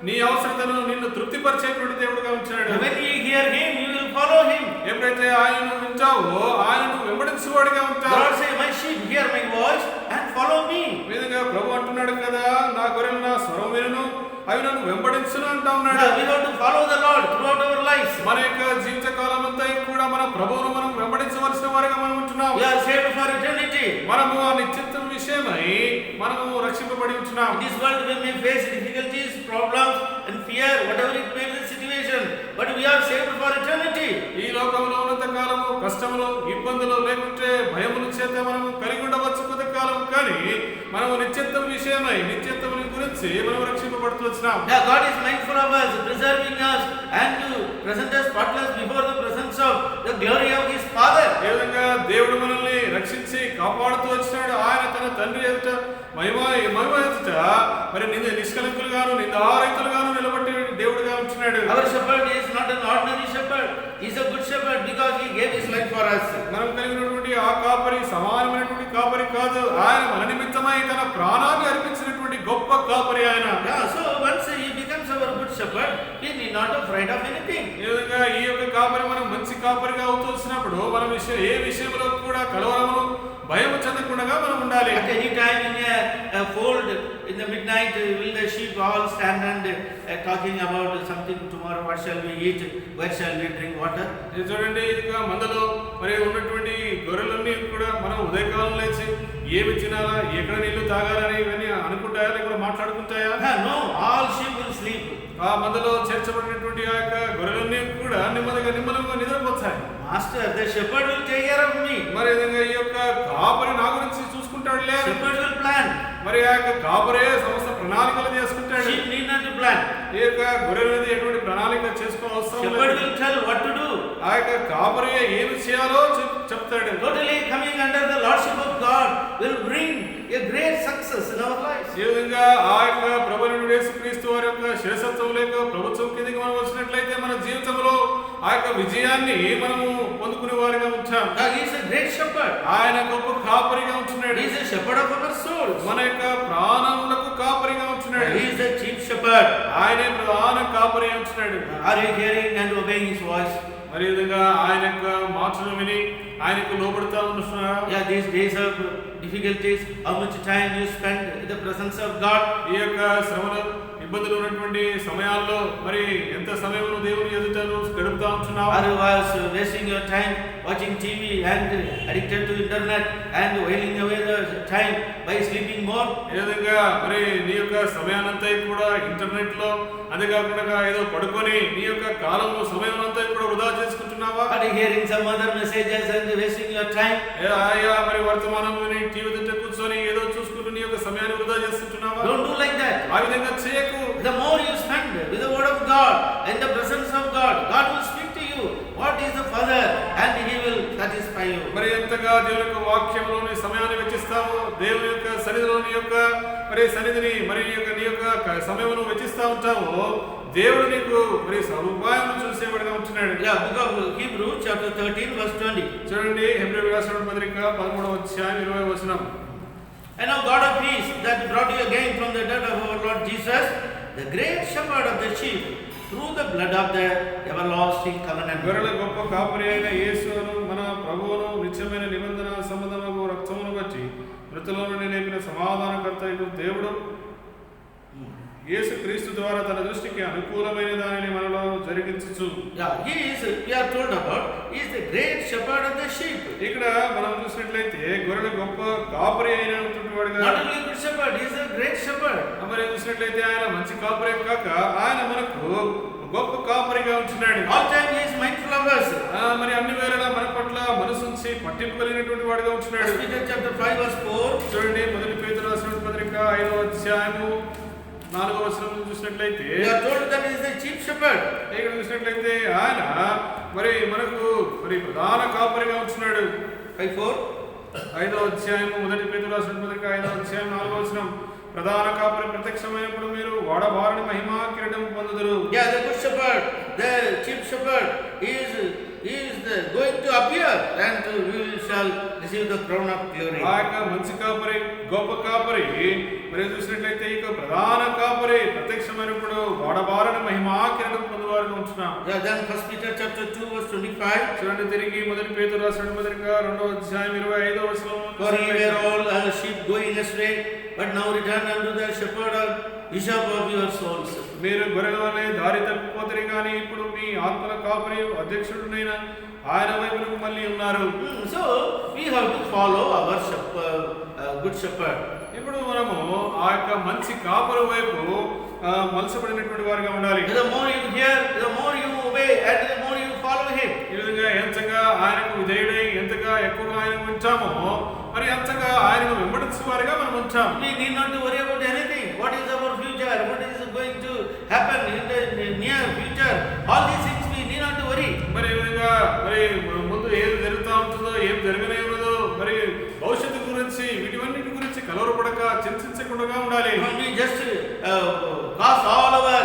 నీ అవసరతను నిన్ను తృప్తిపరిచేటువంటి దేవుడుగా ఉంటున్నాడు. When you hear him, you will follow him. ఎప్పుడైతే ఆయనను వింటావో ఆయనను వెంబడించేవాడిగా ఉంటావు. God say, my sheep hear my voice and follow me. ఈ విధంగా ప్రభు అంటున్నాడు కదా, నా గొర్రెలు నా స్వరం వినును, అవి నన్ను వెంబడించును అంటా ఉన్నాడు. We have to follow the Lord throughout our lives. మన యొక్క జీవిత కాలం అంతా కూడా మన ప్రభువును మనం వెంబడించవలసిన వారిగా మనం ఉంటున్నాం. We are saved for eternity. మనము ఆ నిత్యత్వం విషయమై మనము రక్షింపబడి ఉంటున్నాం. In this world we may face difficulties, problems and fear, whatever it may be the situation, but we are saved for eternity. ఈ లోకంలో ఉన్నంత కాలము కష్టములు, ఇబ్బందులు లేకుంటే భయముల చేత మనము కలిగి ఉండవచ్చు కొంతకాలం, కానీ మనము నిత్యత్వం విషయమై నిత్యత్వం గురించి మనం రక్షింపబడుతూ వచ్చినాం. Yeah, God is mindful of us, preserving us and to present us spotless before the presence of the glory of His Father. ఏ విధంగా దేవుడు మనల్ని రక్షించి కాపాడుతూ వచ్చినాడు. ఆయన తన తండ్రి ఎదుట మహిమ ఎదుట మరి నిష్కలంకులుగాను నిందారహితులుగాను నిలబట్టి దేవుడుగా ఉంటున్నాడు. Our shepherd is not an ordinary shepherd. He is a good shepherd because He gave His life for us. మనం కలిగినటువంటి ఆ కాపరి సమానమైనటువంటి కాపరి కాదు. ఆయన మన నిమిత్తమై తన ప్రాణాన్ని అర్పించినటువంటి గొప్ప కాపరి ఆయన. Yeah, so once He becomes our good shepherd, we need not afraid of anything. ఈ విధంగా ఈ యొక్క కాపరి మనం మంచి కాపరిగా అవుతూ వచ్చినప్పుడు మన ఏ విషయంలో కూడా కలవరమును భయం చెందకుండా మనం ఉండాలి. At any time in a fold in the midnight, will the sheep all stand and talking about something tomorrow? What shall we eat? Where shall we drink water? ఇది చూడండి, ఇదిగా మందలో మరి ఉన్నటువంటి గొర్రెలన్నీ కూడా మనం ఉదయకాలం లేచి ఏమి తినాలా, ఎక్కడ నీళ్లు తాగాలని ఇవన్నీ అనుకుంటాయా లేకుండా మాట్లాడుకుంటాయా? No, all sheep will sleep. ఆ మందలో చేర్చబడినటువంటి ఆ యొక్క గొర్రెలన్నీ కూడా నిమ్మలంగా నిద్రపోతాయి. Master, the shepherd will take care of me. మరి విధంగా ఈ యొక్క కాపరి నా గురించి చూసుకుంటాడులే. Shepherd will plan. మరి ఆ యొక్క కాపరే సమస్త ప్రణాళికలు చేసుకుంటాడు. Sheep need not to plan. ఈ యొక్క గొర్రెలది ఎటువంటి ప్రణాళిక చేసుకోవాల్సిన Shepherd will tell what to do. ఆ యొక్క కాపరి ఏమి చేయాలో చెప్తాడు. Totally coming under the lordship of God will bring a great success in our lives. ఈ విధంగా ఆ యొక్క ప్రభువైన యేసుక్రీస్తు వారి యొక్క శిరసత్వం లేక ప్రభుత్వం కిందకి మనం వచ్చినట్లయితే మన జీవితంలో ఆ యొక్క విజయాన్ని మనము పొందుకునే వారిగా ఉంటాం. He is a great shepherd. ఆయన గొప్ప కాపరిగా ఉంటున్నాడు. He is a shepherd of our souls. మన యొక్క ప్రాణములకు కాపరిగా ఉంటున్నాడు. He is the chief shepherd. ఆయనే ప్రధాన కాపరి ఉంటున్నాడు. Are you hearing and obeying His voice? మరి ఈ విధంగా ఆయన యొక్క మాటలు విని ఆయనకు లోబడుతూ ఉంటున్నారా? Yeah, these days of difficulties, how much time you spend in the presence of God? ఈ యొక్క శ్రమలు ఇబ్బందులు ఉన్నటువంటి సమయాల్లో మరి ఎంత సమయం దేవుని ఎదుట గడుపుతా ఉంటున్నావు? Or you was wasting your time watching TV and addicted to internet and whiling away the time by sleeping more? ఏ విధంగా మరి నీ యొక్క సమయానంతా కూడా ఇంటర్నెట్ లో అంతేకాకుండా ఏదో పడుకొని నీ యొక్క కాలంలో సమయం అంతా కూడా వృధా చేసుకుంటున్నావా? Are you hearing some other messages and wasting your time? ఆయా మరి వర్తమానం విని టీవీ దగ్గర కూర్చొని ఏదో చూసుకుంటూ నీ యొక్క సమయాన్ని వృధా చేస్తుంటున్నావా? Don't do like that. ఆ విధంగా చేయకు. The more you spend with the word of God and the presence of God, God will speak to you what is the Father and He will satisfy you. మరి ఎంతగా దేవుని యొక్క వాక్యంలో నీ సమయాన్ని వెచ్చిస్తావో, దేవుని యొక్క సన్నిధిలో నీ యొక్క మరి సన్నిధిని మరి నీ యొక్క సమయమును వెచ్చిస్తా ఉంటావో, దేవుడు నీకు మరి సదుపాయం చూసేవాడుగా ఉంటున్నాడు. Yeah, book of Hebrew chapter 13 verse 20. చూడండి, హెబ్రీ రాసిన పత్రిక 11వ అధ్యాయం 20వ వచనం. And now God of peace that brought you again from the death of our Lord Jesus, the great shepherd of the sheep, through the blood of the everlasting covenant. గొర్రెల గొప్ప కాపరి అయిన యేసును మన ప్రభువును నిత్యమైన నిబంధన సంబంధము రక్తమును బట్టి మృతుల నుండి లేపిన సమాధానకర్త అయిన దేవుడు యేసు క్రీస్తు ద్వారా తన దృష్టికి అనుకూలమైన దానిని మనలో జరిగించు. Yeah, we are told about, he is the great shepherd of the sheep. ఇక్కడ మనం చూసినట్లయితే గొర్రెల గొప్ప కాపరి అయినటువంటి వాడుగా, Not only good shepherd, he is a great shepherd. మరి చూసినట్లయితే ఆయన మంచి కాపరి కాక ఆయన మనకు గొప్ప కాపరిగా ఉంటున్నాడు. All time he is mindful of us. మరి అన్ని వేళలా మన పట్ల మనసుంచి పట్టింపు కలిగినటువంటి వాడుగా ఉంటున్నాడు. Peter chapter 5 verse 4. చూడండి, మొదటి పేతురు రాసిన పత్రిక 5వ అధ్యాయము 4వ వచనం చూసినట్లయితే We are told that he is the chief shepherd. ఇక్కడ చూసినట్లయితే ఆయన మరి మనకు మరి ప్రధాన కాపరిగా ఉంటున్నాడు. 5:4. 5వ అధ్యాయం మొదటి పేతురు రాసిన పత్రిక 5వ అధ్యాయం 4వ వచనం. ప్రధాన కాపరి ప్రత్యక్షమైనప్పుడు మీరు వాడబారని మహిమా కిరీటం పొందుదురు. Yeah, the good shepherd, the chief shepherd, he is going to appear and we shall receive the crown of glory. ఆ యొక్క మంచి కాపరి గొప్ప కాపరి మరి చూసినట్లయితే ఇక ప్రధాన కాపరి ప్రత్యక్షమైనప్పుడు వాడబారని మహిమా కిరీటం పొందువారుగా ఉంటున్నాం. Yeah, then 1 Peter chapter 2 verse 25. చూడండి, తిరిగి మొదటి పేతురు రాసిన పత్రిక 2వ అధ్యాయం 25వ వచనం. For ye were all sheep going astray, but now return unto the shepherd bishop of your souls. మీరు గొర్రెల వలె దారి తప్పిపోతారు కానీ ఇప్పుడు మీ ఆత్మల కాపరి అధ్యక్షుడునైన ఆయన వైపునకు మళ్ళీ ఉన్నారు. So we have to follow our good shepherd. ఇప్పుడు మనము ఆ యొక్క మంచి కాపరి వైపు మలసపడినటువంటి వారిగా ఉండాలి. The more you hear, the more you obey, and the more you follow him. ఈ విధంగా ఎంతగా ఆయనకు విధేయుడై ఎంతగా ఎక్కువగా ఆయన ఉంటామో మరి అంతగా ఆయనను వెంబడించే వారిగా మనం ఉంటాం. We need not to worry about anything. What is our future? What is going to happen in the near future? All these things we need not to worry. మరి ఈ విధంగా మరి ముందు ఏం జరుగుతూ ఉంటుందో ఏం జరగనే ఉన్నదో మరి భవిష్యత్తు గురించి వీటివన్నిటి గురించి కలవరపడక చింతించకుండా ఉండాలి. We just cast all our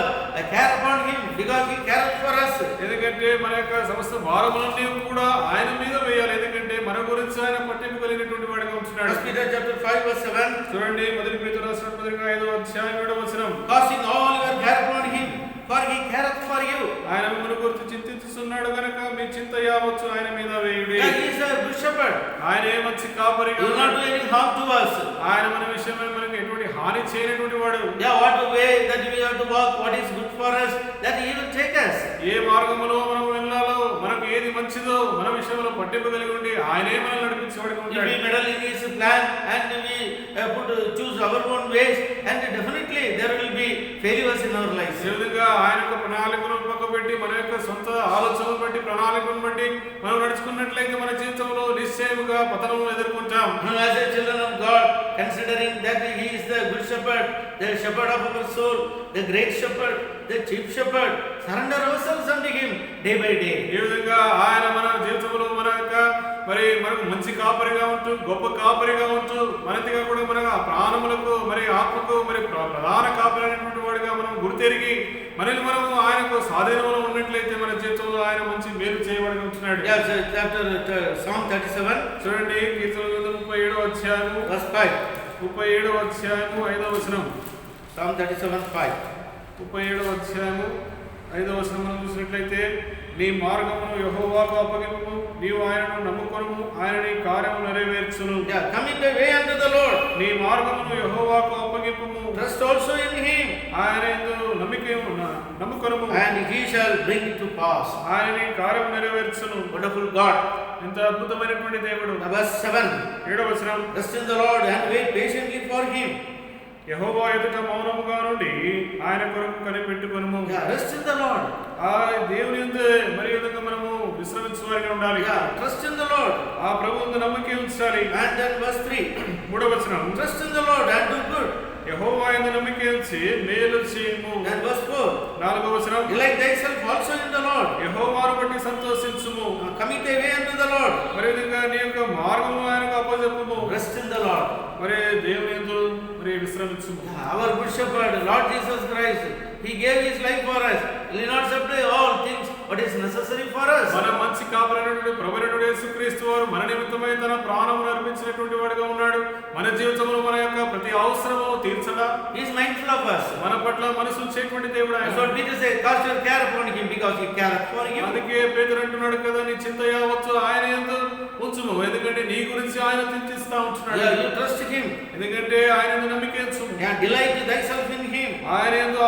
care upon him because he cares for us. ఎందుకంటే మన యొక్క సమస్త భారములన్నీ కూడా ఆయన మీద వేయాలి. ఎందుకంటే మన గురించి ఆయన పట్టింపు కలిగినటువంటి వాడిగా ఉంటున్నాడు. 1 Peter chapter 5 verse 7. చూడండి మొదటి పేతురు రాసిన పత్రిక 5వ అధ్యాయం 7వ వచనం. Casting all your care upon him, for he careth for you. ఆయన మిమ్మల్ని గురించి చింతిస్తున్నాడు గనక మీ చింత యావత్తు ఆయన మీద వేయుడి. He is a good shepherd. ఆయనే మంచి కాపరిగా He will not do any harm to us. ఆయన మన విషయమై మనకు ఎటువంటి హాని చేయనటువంటి వాడు. Yeah, what way that we have to walk, what is good for us, that he will take us. ఏ మార్గములో మనం వెళ్ళాలో మనకు ఏది మంచిదో మన విషయంలో పట్టింపు కలిగి ఉండి ఆయనే మనల్ని నడిపించేవాడుగా If ఉంటాడు. we meddle in his plan and we choose our own ways, and definitely there will be failures in our lives. ఈ విధంగా ఆయన యొక్క ప్రణాళికను పక్కబెట్టి మన యొక్క సొంత ఆలోచనలు బట్టి ప్రణాళికను బట్టి మనం నడుచుకున్నట్లయితే మన జీవితంలో నిశ్చయముగా పతనము ఎదుర్కొంటాం. As a children of God, considering that he is the good shepherd, the shepherd of our soul, the great shepherd, the chief shepherd, surrender ourselves unto him day by day. ఈ విధంగా ఆయన మన జీవితంలో మన యొక్క మరి మనకు మంచి కాపరిగా ఉంటూ గొప్ప కాపరిగా ఉంటూ మనతిగా కూడా మన ప్రాణములకు మరి ఆత్మకు మరి ప్రధాన కాపరి అయినటువంటి వాడిగా మనం గుర్తెరిగి మనల్ని మనం ఆయనకు స్వాధీనంలో ఉన్నట్లయితే మన జీవితంలో ఆయన మంచి మేలు చేయబడి ఉంటున్నాడు. Yes, chapter Psalm 37 చూడండి కీర్తన గ్రంథం 37వ అధ్యాయము verse 5. 37వ అధ్యాయము 5వ వచనం. Psalm 37:5. 37వ అధ్యాయము 5వ వచనం మనం చూసినట్లయితే నీ మార్గమును యెహోవాకు అప్పగింపుము నీవు ఆయనను నమ్ముకొనుము ఆయన నీ కార్యము నెరవేర్చును. Yeah, commit the way unto the Lord. నీ మార్గమును యెహోవాకు అప్పగింపుము Trust also in him, ఆయన యందు నమ్ముకొనుము and he shall bring it to pass. ఆయన నీ కార్యము నెరవేర్చును. Wonderful God. ఎంత అద్భుతమైనటువంటి దేవుడు. Verse 7. 7వ వచనం. Trust in the Lord and wait patiently for him. యెహోవా ఎదుట మౌనముగా నుండి ఆయన కొరకు కనిపెట్టుకొనుము. Yeah, rest in the Lord. ఆ దేవుని యందు మరి విధంగా మనము విశ్రమించువారిగా ఉండాలి. Yeah, trust in the Lord. ఆ ప్రభువును నమ్మకం ఉంచాలి. And then verse 3. 3వ వచనం. Trust in the Lord and do good. యెహోవా యందు నమ్మకం ఉంచి మేలు చేయుము. And verse 4. 4వ వచనం. Delight thyself also in the Lord. యెహోవాను బట్టి సంతోషించుము. Commit thy way unto the Lord. మరి విధంగా నీ యొక్క మార్గము ఆయనకు అప్పజెప్పుము. Rest in the Lord. మరి దేవుని యందు మరి విశ్రమించుము. Our good shepherd, Lord Jesus Christ, he gave his life for us. He will not supply all things what is necessary for us. మన మంచి కాపరైనటువంటి ప్రభువైనటువంటి యేసుక్రీస్తు వారు మన నిమిత్తమై తన ప్రాణమును అర్పించినటువంటి వాడుగా ఉన్నాడు. మన జీవితంలో మన యొక్క ప్రతి అవసరము తీర్చడా He is mindful of us. మన పట్ల మనసు ఉంచేటువంటి దేవుడు ఆయన. So Peter says, cast your care upon him because he careth for you. అందుకే పేతురు అంటున్నాడు కదా నీ చింత యావత్తు ఆయన యందు ఉంచుము. ఎందుకంటే నీ గురించి ఆయన చింతిస్తా ఉంటున్నాడు. Yeah, you trust him. ఎందుకంటే ఆయన యందు నమ్మిక ఉంచుము. Yeah, delight thyself in him. ఆయన యందు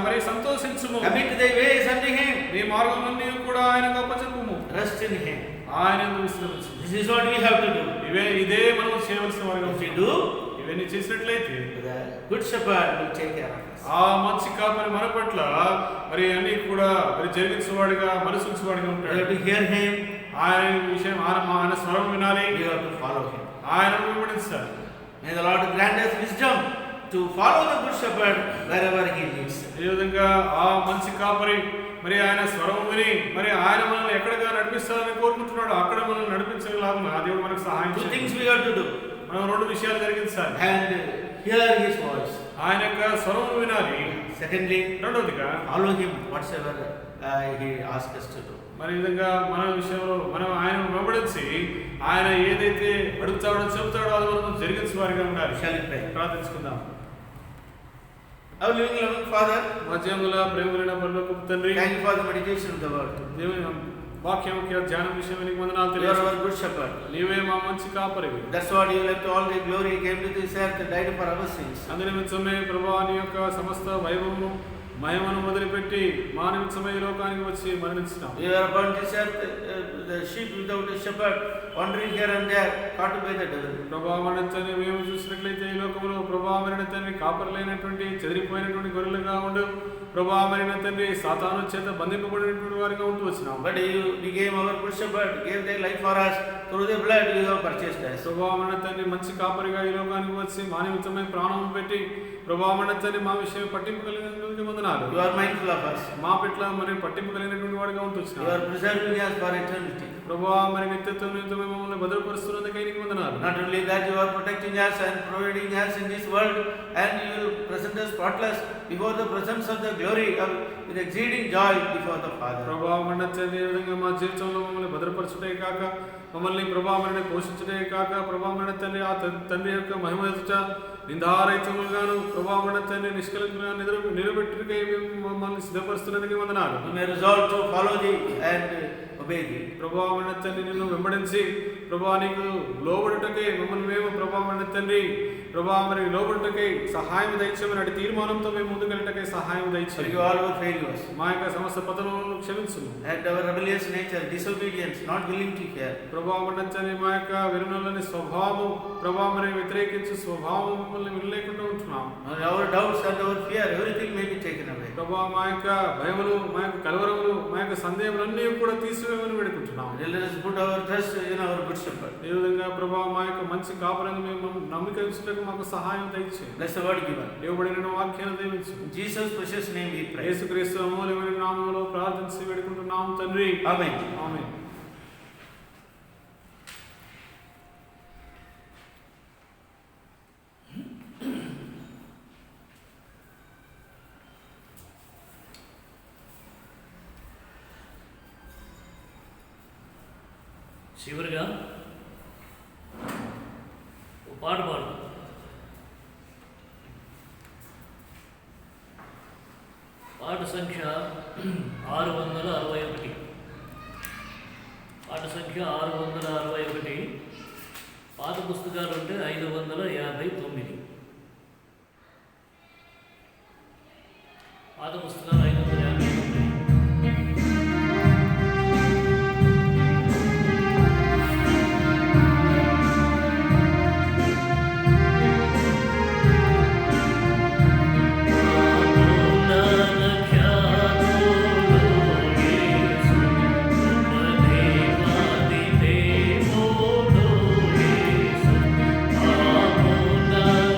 మరి సంతోషించుము. Commit thy ways unto him. నీ మార్గములన్నీ కూడా ఆయనకు అప్పచెప్పుము. Rest in him. ఆయన యందు విశ్రమించుము. This is what we have to do. ఇదే మనం చేయవలసిన వారిగా If we ఉంటాం. do, ఇవన్నీ చేసినట్లయితే the good shepherd will take care of us. ఆ మంచి కాపరి మన పట్ల మరి అన్ని కూడా మరి జరిగించేవాడిగా మనసు ఉంచేవాడిగా We ఉంటాడు. have to hear him. ఆయన విషయం ఆయన స్వరం వినాలి. We have to follow him. ఆయన వెంబడించాలి. May the Lord grant us wisdom to follow the good shepherd wherever he leads. ఈ విధంగా ఆ మంచి కాపరి మరి ఆయన స్వరం విని మరి ఆయన మనల్ని ఎక్కడిగా నడిపిస్తారని కోరుకుంటున్నాడు అక్కడ మనల్ని నడిపించగలాగా ఆ దేవుడు మనకు సహాయం Two చేయాలి. things we have to do. మనం 2 విషయాలు జరిగించాలి. And hear his voice. ఆయన యొక్క స్వరం వినాలి. Secondly, రెండవదిగా follow him whatsoever he asks us to do. మరి ఈ విధంగా మన విషయంలో మనం ఆయన వెంబడించి ఆయన ఏదైతే అడుగుతాడో చెబుతాడో అది మనం జరిగించే వారిగా ఉండాలి. Shall we pray? ప్రార్థించుకుందాం. Our living loving Father, మధ్యముల ప్రేమలైన పరలోకపు తండ్రి, thank you for the meditation of the word. దేవుని వాక్యం ధ్యానం విషయం నీకు వందనాలు You are తెలియజేస్తున్నాను. our good shepherd. నీవే మా మంచి కాపరివి. That's what you left all the glory, came to this earth, died for our sins. అందు నిమిత్తమే ప్రభువా నీ యొక్క సమస్త వైభవము మహిమను వదిలిపెట్టి మా నిమిత్తమే ఈ లోకానికి వచ్చి మరణించినాం. You are upon this earth, the sheep without a shepherd, wandering here and there, caught by the devil. ప్రభువా మరణించని మేము చూసినట్లయితే ఈ లోకంలో ప్రభువా మరణించని కాపరులైనటువంటి చెదిరిపోయినటువంటి గొర్రెలుగా ఉండు. ప్రభువా మరణించని సాతాను చేత బంధింపబడినటువంటి వారిగా ఉంటూ వచ్చినాం. But you became our good shepherd, gave thy life for us, through the blood you have purchased us. ప్రభువా మరణించని మంచి కాపరిగా ఈ లోకానికి వచ్చి మా నిమిత్తమే ప్రాణం పెట్టి ప్రభువా మరణించని మా విషయం పట్టింపు కలిగినటువంటి వందనాలు. You are mindful of us. మా పట్ల మరి పట్టింపు కలిగినటువంటి వాడిగా ఉంటూ You వచ్చినాం. are preserving us for eternity. ప్రభువా మరి నిత్యత్వం నిమిత్తమే మమ్మల్ని భద్రపరుస్తున్నందుకై నీకు వందనాలు. Not only that, you are protecting us and providing us in this world, and you will present us spotless before the presence of the glory of with exceeding joy before the Father. ప్రభావ మండచ్చే విధంగా మా జీవితంలో మమ్మల్ని భద్రపరచుటే కాక మమ్మల్ని ప్రభావమని పోషించుటే కాక ప్రభావమని తండ్రి ఆ తండ్రి యొక్క మహిమ ఎదుట నిందారహితములుగాను ప్రభావమని తండ్రి నిష్కలంగా నిలబెట్టుటకై మమ్మల్ని సిద్ధపరుస్తున్నందుకు వందనాలు. You may resolve to follow thee and obey thee. ప్రభావమని తండ్రి నిన్ను వెంబడించి ప్రభా నీకు లోబడుటకై మమ్మల్ని మేము ప్రభావమని తండ్రి ప్రభా మరి లోబడుటకై సహాయం దయచేయమని అటు తీర్మానంతో మేము ముందుకెళ్ళటకై సహాయం దయచేయి. Forgive all our failures మా యొక్క సమస్త పతనములను క్షమించుము. and our rebellious nature, disobedience, not willing to hear. ప్రభావమని మా యొక్క విరుణులని స్వభావం ప్రభావ మరి వ్యతిరేకించే స్వభావం మమ్మల్ని వినలేకుండా ఉంటున్నాం. And our doubts and our fear, everything may be taken away. ప్రభావ మా యొక్క భయములు మా యొక్క కలవరములు మా యొక్క సందేహములన్నీ కూడా తీసివేయమని వేడుకుంటున్నాం. Let us put our trust in our good shepherd. ఈ విధంగా ప్రభావ మా యొక్క మంచి కాపులను మేము నమ్మిక ఉంచుటకు మాకు సహాయం దయచేయండి. Bless the word given. ఇవ్వబడిన వాక్యాన్ని దీవించు. In Jesus' precious name we pray. యేసుక్రీస్తు అమూల్యమైన నామములో ప్రార్థించి వేడుకుంటున్నాం తండ్రి. Amen. ఆమేన్. చివరిగా ఒక పాట పాడు. పాట సంఖ్య 661. పాట సంఖ్య 661. పాత పుస్తకాలు ఉంటే 559. పాత పుస్తకాలు 559. Amen.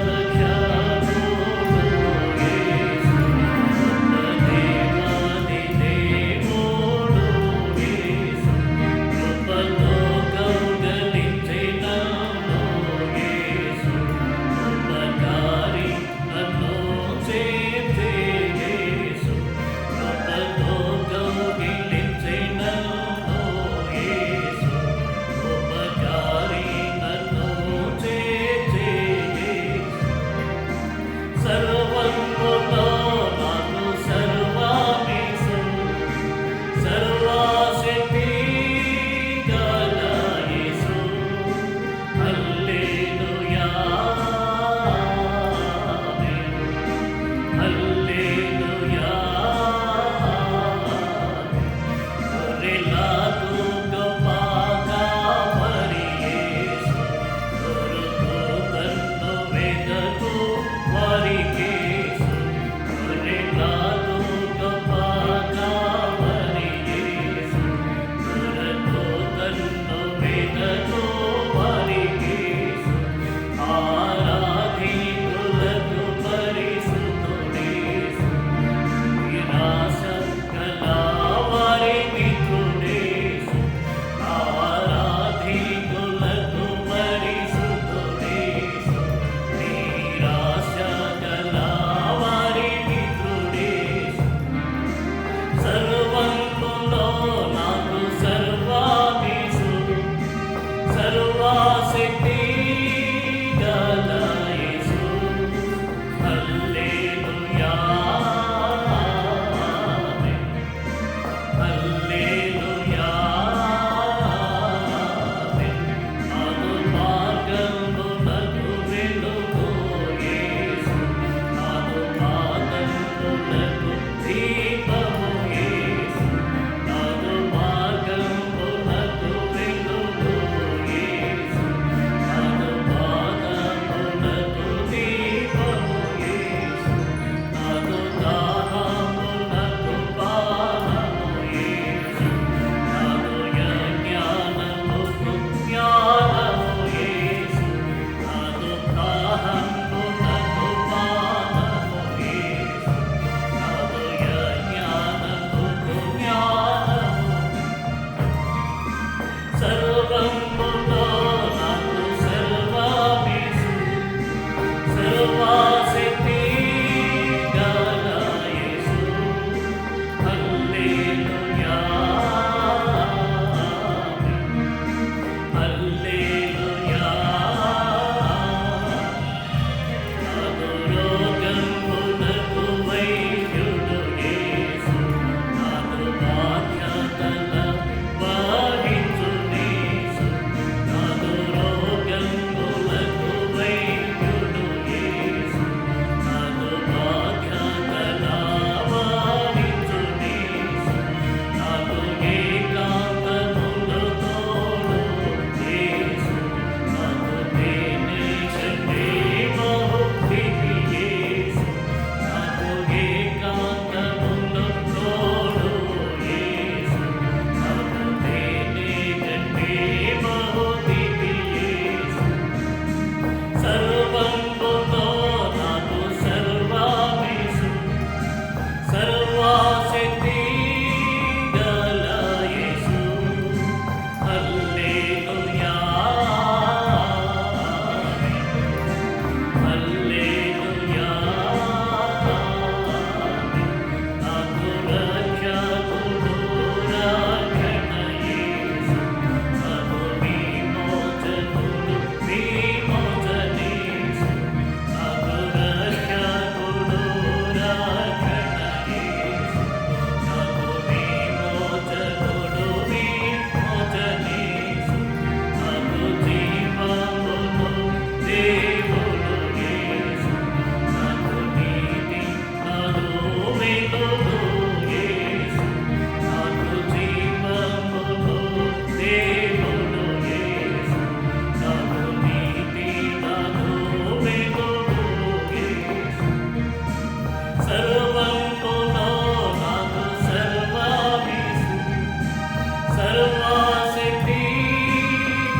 సర్వశక్తి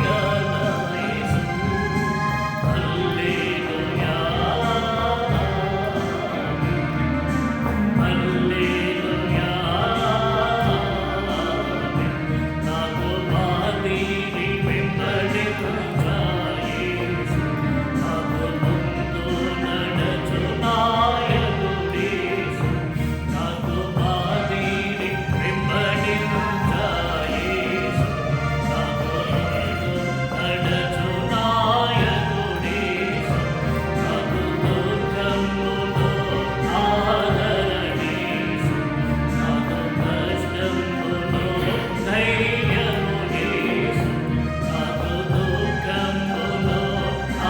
గల యేసు హల్లెలూయా హల్లెలూయా నాకు మాదిరి వెంబడించు యేసు నాకు ముందు నడచు నాయకుడేసు నాకు మాదిరి వెంబడించు యేసు నాకు ముందు నడచు నాయకుడేసు నాకు దుఃఖములో ఆదరణేసు నాకు కష్టములో ధైర్యమునేసు నాకు దుఃఖములో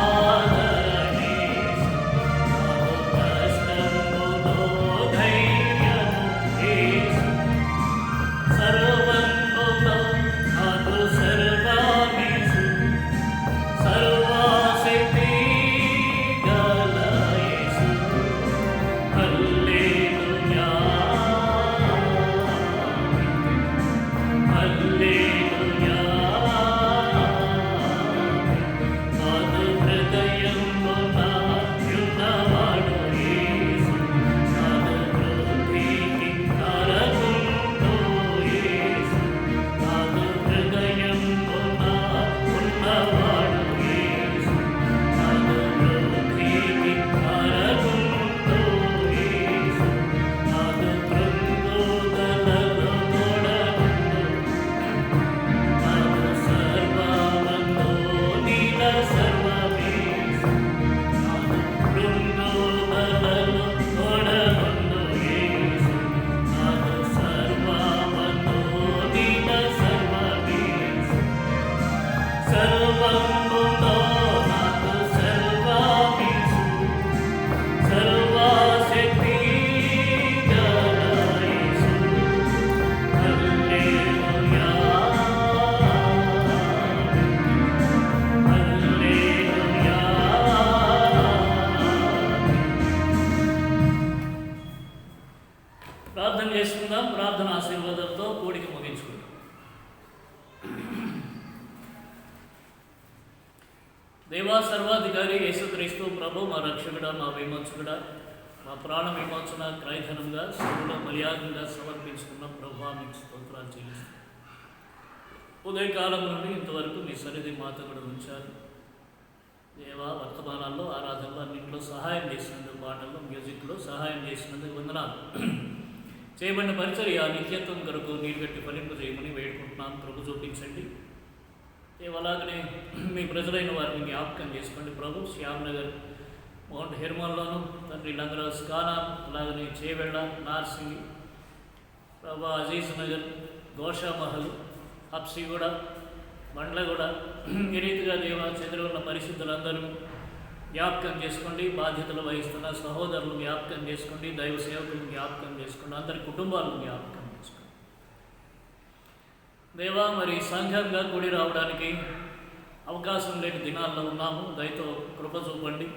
ఆదరణేసు నాకు కష్టములో ధైర్యమునేసు సర్వములో నాకు సర్వమేసు సర్వశక్తి గల యేసు హల్లెలూయా హల్లెలూయా నాదు హృదయమున యున్నవాడు యేసు నాదు హృదయకి కారకుండు యేసు నాదు హృదయమున ఉన్నవాడు యేసు నాదు హృదయకి కారకుండు యేసు నాదు కృంగుదలలో తోడగుండు నాదు సర్వమందు నీల సర్వమేసు నాదు కృంగుదలలో తోడగుండు యేసు నాదు సర్వమందు నీల సర్వమేసు సర్వములో నాకు సర్వమేసు సర్వశక్తి గల యేసు హల్లెలూయా హల్లెలూయా ప్రార్థన చేసుకుందాం. ప్రార్థన ఆశీర్వాదంతో కూడిక ముగించుకుందాం. దేవా సర్వాధికారి యేసుక్రీస్తు ప్రభు మా రక్షకుడా మా విమోచకుడా మా ప్రాణ విమోచన క్రైధనంగా శివుల బలియాగంగా సమర్పించుకున్న ప్రభు మీకు స్తోత్రాలు చెల్లిస్తాం. ఉదయకాలం నుండి ఇంతవరకు మీ సన్నిధి మాతో కూడా ఉంచారు. దేవా వర్తమానాల్లో ఆరాధనలో అన్నింటిలో సహాయం చేసినందుకు, పాటల్లో మ్యూజిక్లో సహాయం చేసినందుకు వందనాలు. చేయబడిన పరిచర్య నిత్యత్వం కొరకు నీరు కట్టి ఫలింపు చేయమని వేడుకుంటున్నాం. ప్రభు చూపించండి. అలాగనే మీ ప్రజలైన వారిని జ్ఞాపకం చేసుకోండి ప్రభు. శ్యామ్నగర్, మౌంట్ హెర్మన్లోను తండ్రి లంగరాజ్ కానా, అలాగనే చేవెళ్ళ, నార్సింగి, ప్రభా అజీజ్ నగర్, గోషామహల్, హబ్సిగూడ, బండ్లగూడ, ఈ రీతిగా దేవ చెదిరి ఉన్న పరిశుద్ధులందరూ జ్ఞాపకం చేసుకోండి. బాధ్యతలు వహిస్తున్న సహోదరులు జ్ఞాపకం చేసుకోండి. దైవ సేవకులను జ్ఞాపకం చేసుకోండి. అందరి కుటుంబాలను జ్ఞాపకం చేసుకోండి. దేవా మరి సంఘంగా కూడి రావడానికి అవకాశం లేని దినాల్లో ఉన్నాము. దయతో కృప చూపండి.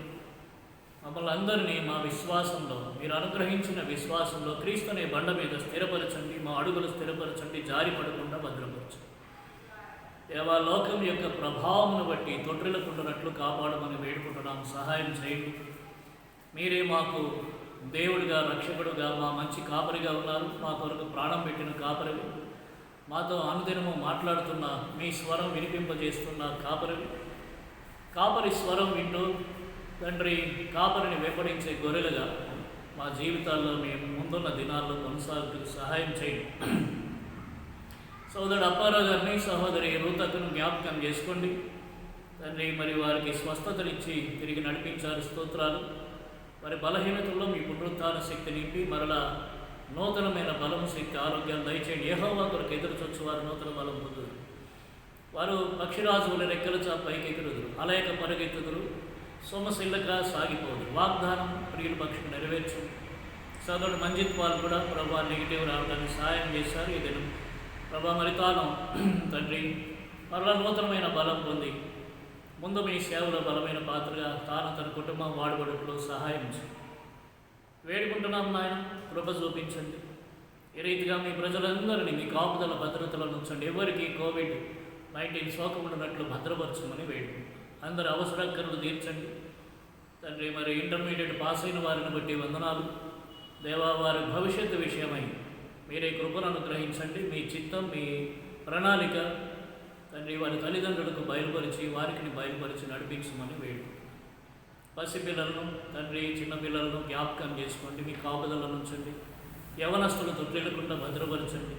మమ్మల్ని అందరినీ మా విశ్వాసంలో, మీరు అనుగ్రహించిన విశ్వాసంలో క్రీస్తు అనే బండ మీద స్థిరపరచండి. మా అడుగులు స్థిరపరచండి. జారి పడకుండా భద్రపరచండి. దేవా లోకం యొక్క ప్రభావమును బట్టి తొట్టిల్లకుంటున్నట్లు కాపాడమని వేడుకుంటున్నాం. సహాయం చేయండి. మీరే మాకు దేవుడిగా, రక్షకుడుగా, మా మంచి కాపరిగా ఉన్నారు. మా కొరకు ప్రాణం పెట్టిన కాపరి, మాతో అనుదినము మాట్లాడుతున్న, మీ స్వరం వినిపింపజేస్తున్న కాపరి స్వరం వింటూ తండ్రి కాపరిని వెంబడించే గొర్రెలుగా మా జీవితాల్లో మేము ముందున్న దినాల్లో కొనసాగుతూ సహాయం చేయండి. సోదరుడు అప్పారావు గారిని, సహోదరి రూతకును జ్ఞాపకం చేసుకోండి తండ్రి. మరి వారికి స్వస్థతనిచ్చి తిరిగి నడిపించారు. స్తోత్రాలు. వారి బలహీనతల్లో మీ పునరుత్థాన శక్తి నింపి మరలా నూతనమైన బలము, శక్తి, ఆరోగ్యాన్ని దయచేయండి. యెహోవా కొరకు ఎదురుచొచ్చు వారు నూతన బలం పొందుదురు. వారు పక్షిరాజువుల రెక్కల చాప పైకెగురుదురు, అలయక పరుగెత్తుదురు, సొమ్మసిల్లక సాగిపోదురు. వాగ్దానం ప్రియుల పక్షులు నెరవేర్చు. సోదరుడు మంజిత్ వాళ్ళు కూడా ప్రభా నెగిటివ్ రావడానికి సహాయం చేశారు. ఈ దినం ప్రభా మరి తాను తండ్రి మరలా నూతనమైన బలం పొంది ముందు మీ సేవలో బలమైన పాత్రగా తాను తన కుటుంబం వాడబడుటలో సహాయం చేయండి. వేడుకుంటున్నాం నాయన, కృప చూపించండి. ఈ రీతిగా మీ ప్రజలందరినీ మీ కాపుదల భద్రతలో ఉంచండి. ఎవరికి COVID-19 సోకమున్నట్లు భద్రపరచమని వేడు. అందరి అవసరకరలు తీర్చండి తండ్రి. మరి ఇంటర్మీడియట్ పాస్ అయిన వారిని బట్టి వందనాలు దేవా. వారి భవిష్యత్తు విషయమై మీరే కృపను అనుగ్రహించండి. మీ చిత్తం, మీ ప్రణాళిక తండ్రి వారి తల్లిదండ్రులకు బయలుపరిచి వారికి బయలుపరిచి నడిపించమని వేడు. పసిపిల్లలను తండ్రి, చిన్నపిల్లలను జ్ఞాపకం చేసుకోండి. మీ కాపుదల ఉంచండి. యవనస్తులు తొట్టిల్లకుండా భద్రపరచండి.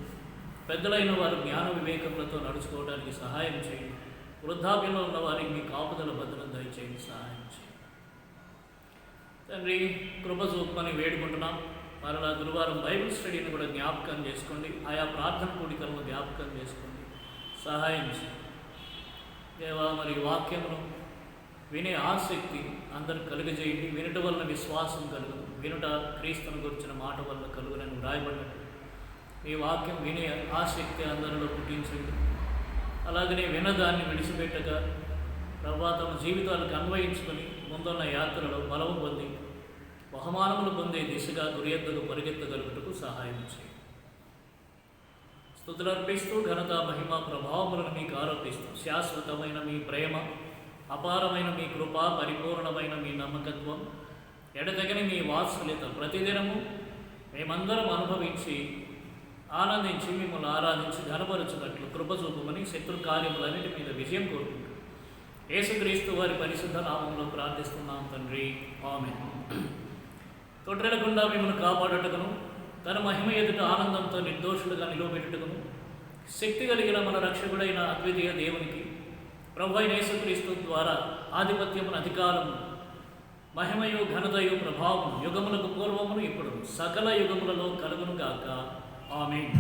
పెద్దలైన వారు జ్ఞాన వివేకములతో నడుచుకోవడానికి సహాయం చేయండి. వృద్ధాప్యంలో ఉన్న వారికి మీ కాపుదల భద్రత దయచేయండి, సహాయం చేయండి తండ్రి. కృప చూపమని వేడుకుంటున్నాం. మరలా గురువారం బైబిల్ స్టడీని కూడా జ్ఞాపకం చేసుకోండి. ఆయా ప్రార్థన కూడికలను జ్ఞాపకం చేసుకోండి, సహాయం చేయండి దేవా. మరి వాక్యమును వినే ఆసక్తి అందరూ కలుగజేయండి. వినుట వలన విశ్వాసం కలుగు, వినుట క్రీస్తును గురించిన మాట వల్ల కలుగునని వ్రాయబడినట్టు మీ వాక్యం వినే ఆసక్తి అందరిలో పుట్టించండి. అలాగనే వినదాన్ని విడిచిపెట్టక ప్రభా తమ జీవితాలకు అన్వయించుకొని ముందున్న యాత్రలో బలము పొంది బహుమానములు పొందే దిశగా గురియద్దకు పరిగెత్తగలుగుటకు సహాయం చేయండి. స్తుతులు అర్పిస్తూ ఘనత, మహిమ, ప్రభావములను మీకు ఆరోపిస్తూ శాశ్వతమైన మీ ప్రేమ, అపారమైన మీ కృప, పరిపూర్ణమైన మీ నమ్మకత్వం, ఎడతెగని మీ వాత్సల్యత ప్రతిదినము మేమందరం అనుభవించి ఆనందించి మిమ్మల్ని ఆరాధించి ఘనపరచున్నట్లు కృప చూపమని శత్రు కార్యములన్నిటి మీద విజయం కోరుకుంటూ యేసుక్రీస్తు వారి పరిశుద్ధ నామంలో ప్రార్థిస్తున్నాం తండ్రి, ఆమేన్. తొట్రెలకుండా మిమ్మల్ని కాపాడుటకును తన మహిమ ఎదుట ఆనందంతో నిర్దోషులుగా నిలువబెట్టుటకును శక్తి కలిగిన మన రక్షకుడైన అద్వితీయ దేవునికి ప్రభు అయిన యేసుక్రీస్తు ద్వారా ఆధిపత్యమును, అధికారము, మహిమయు, ఘనతయు, ప్రభావము యుగములకు పూర్వమును ఇప్పుడు సకల యుగములలో కలుగును గాక. ఆమేన్.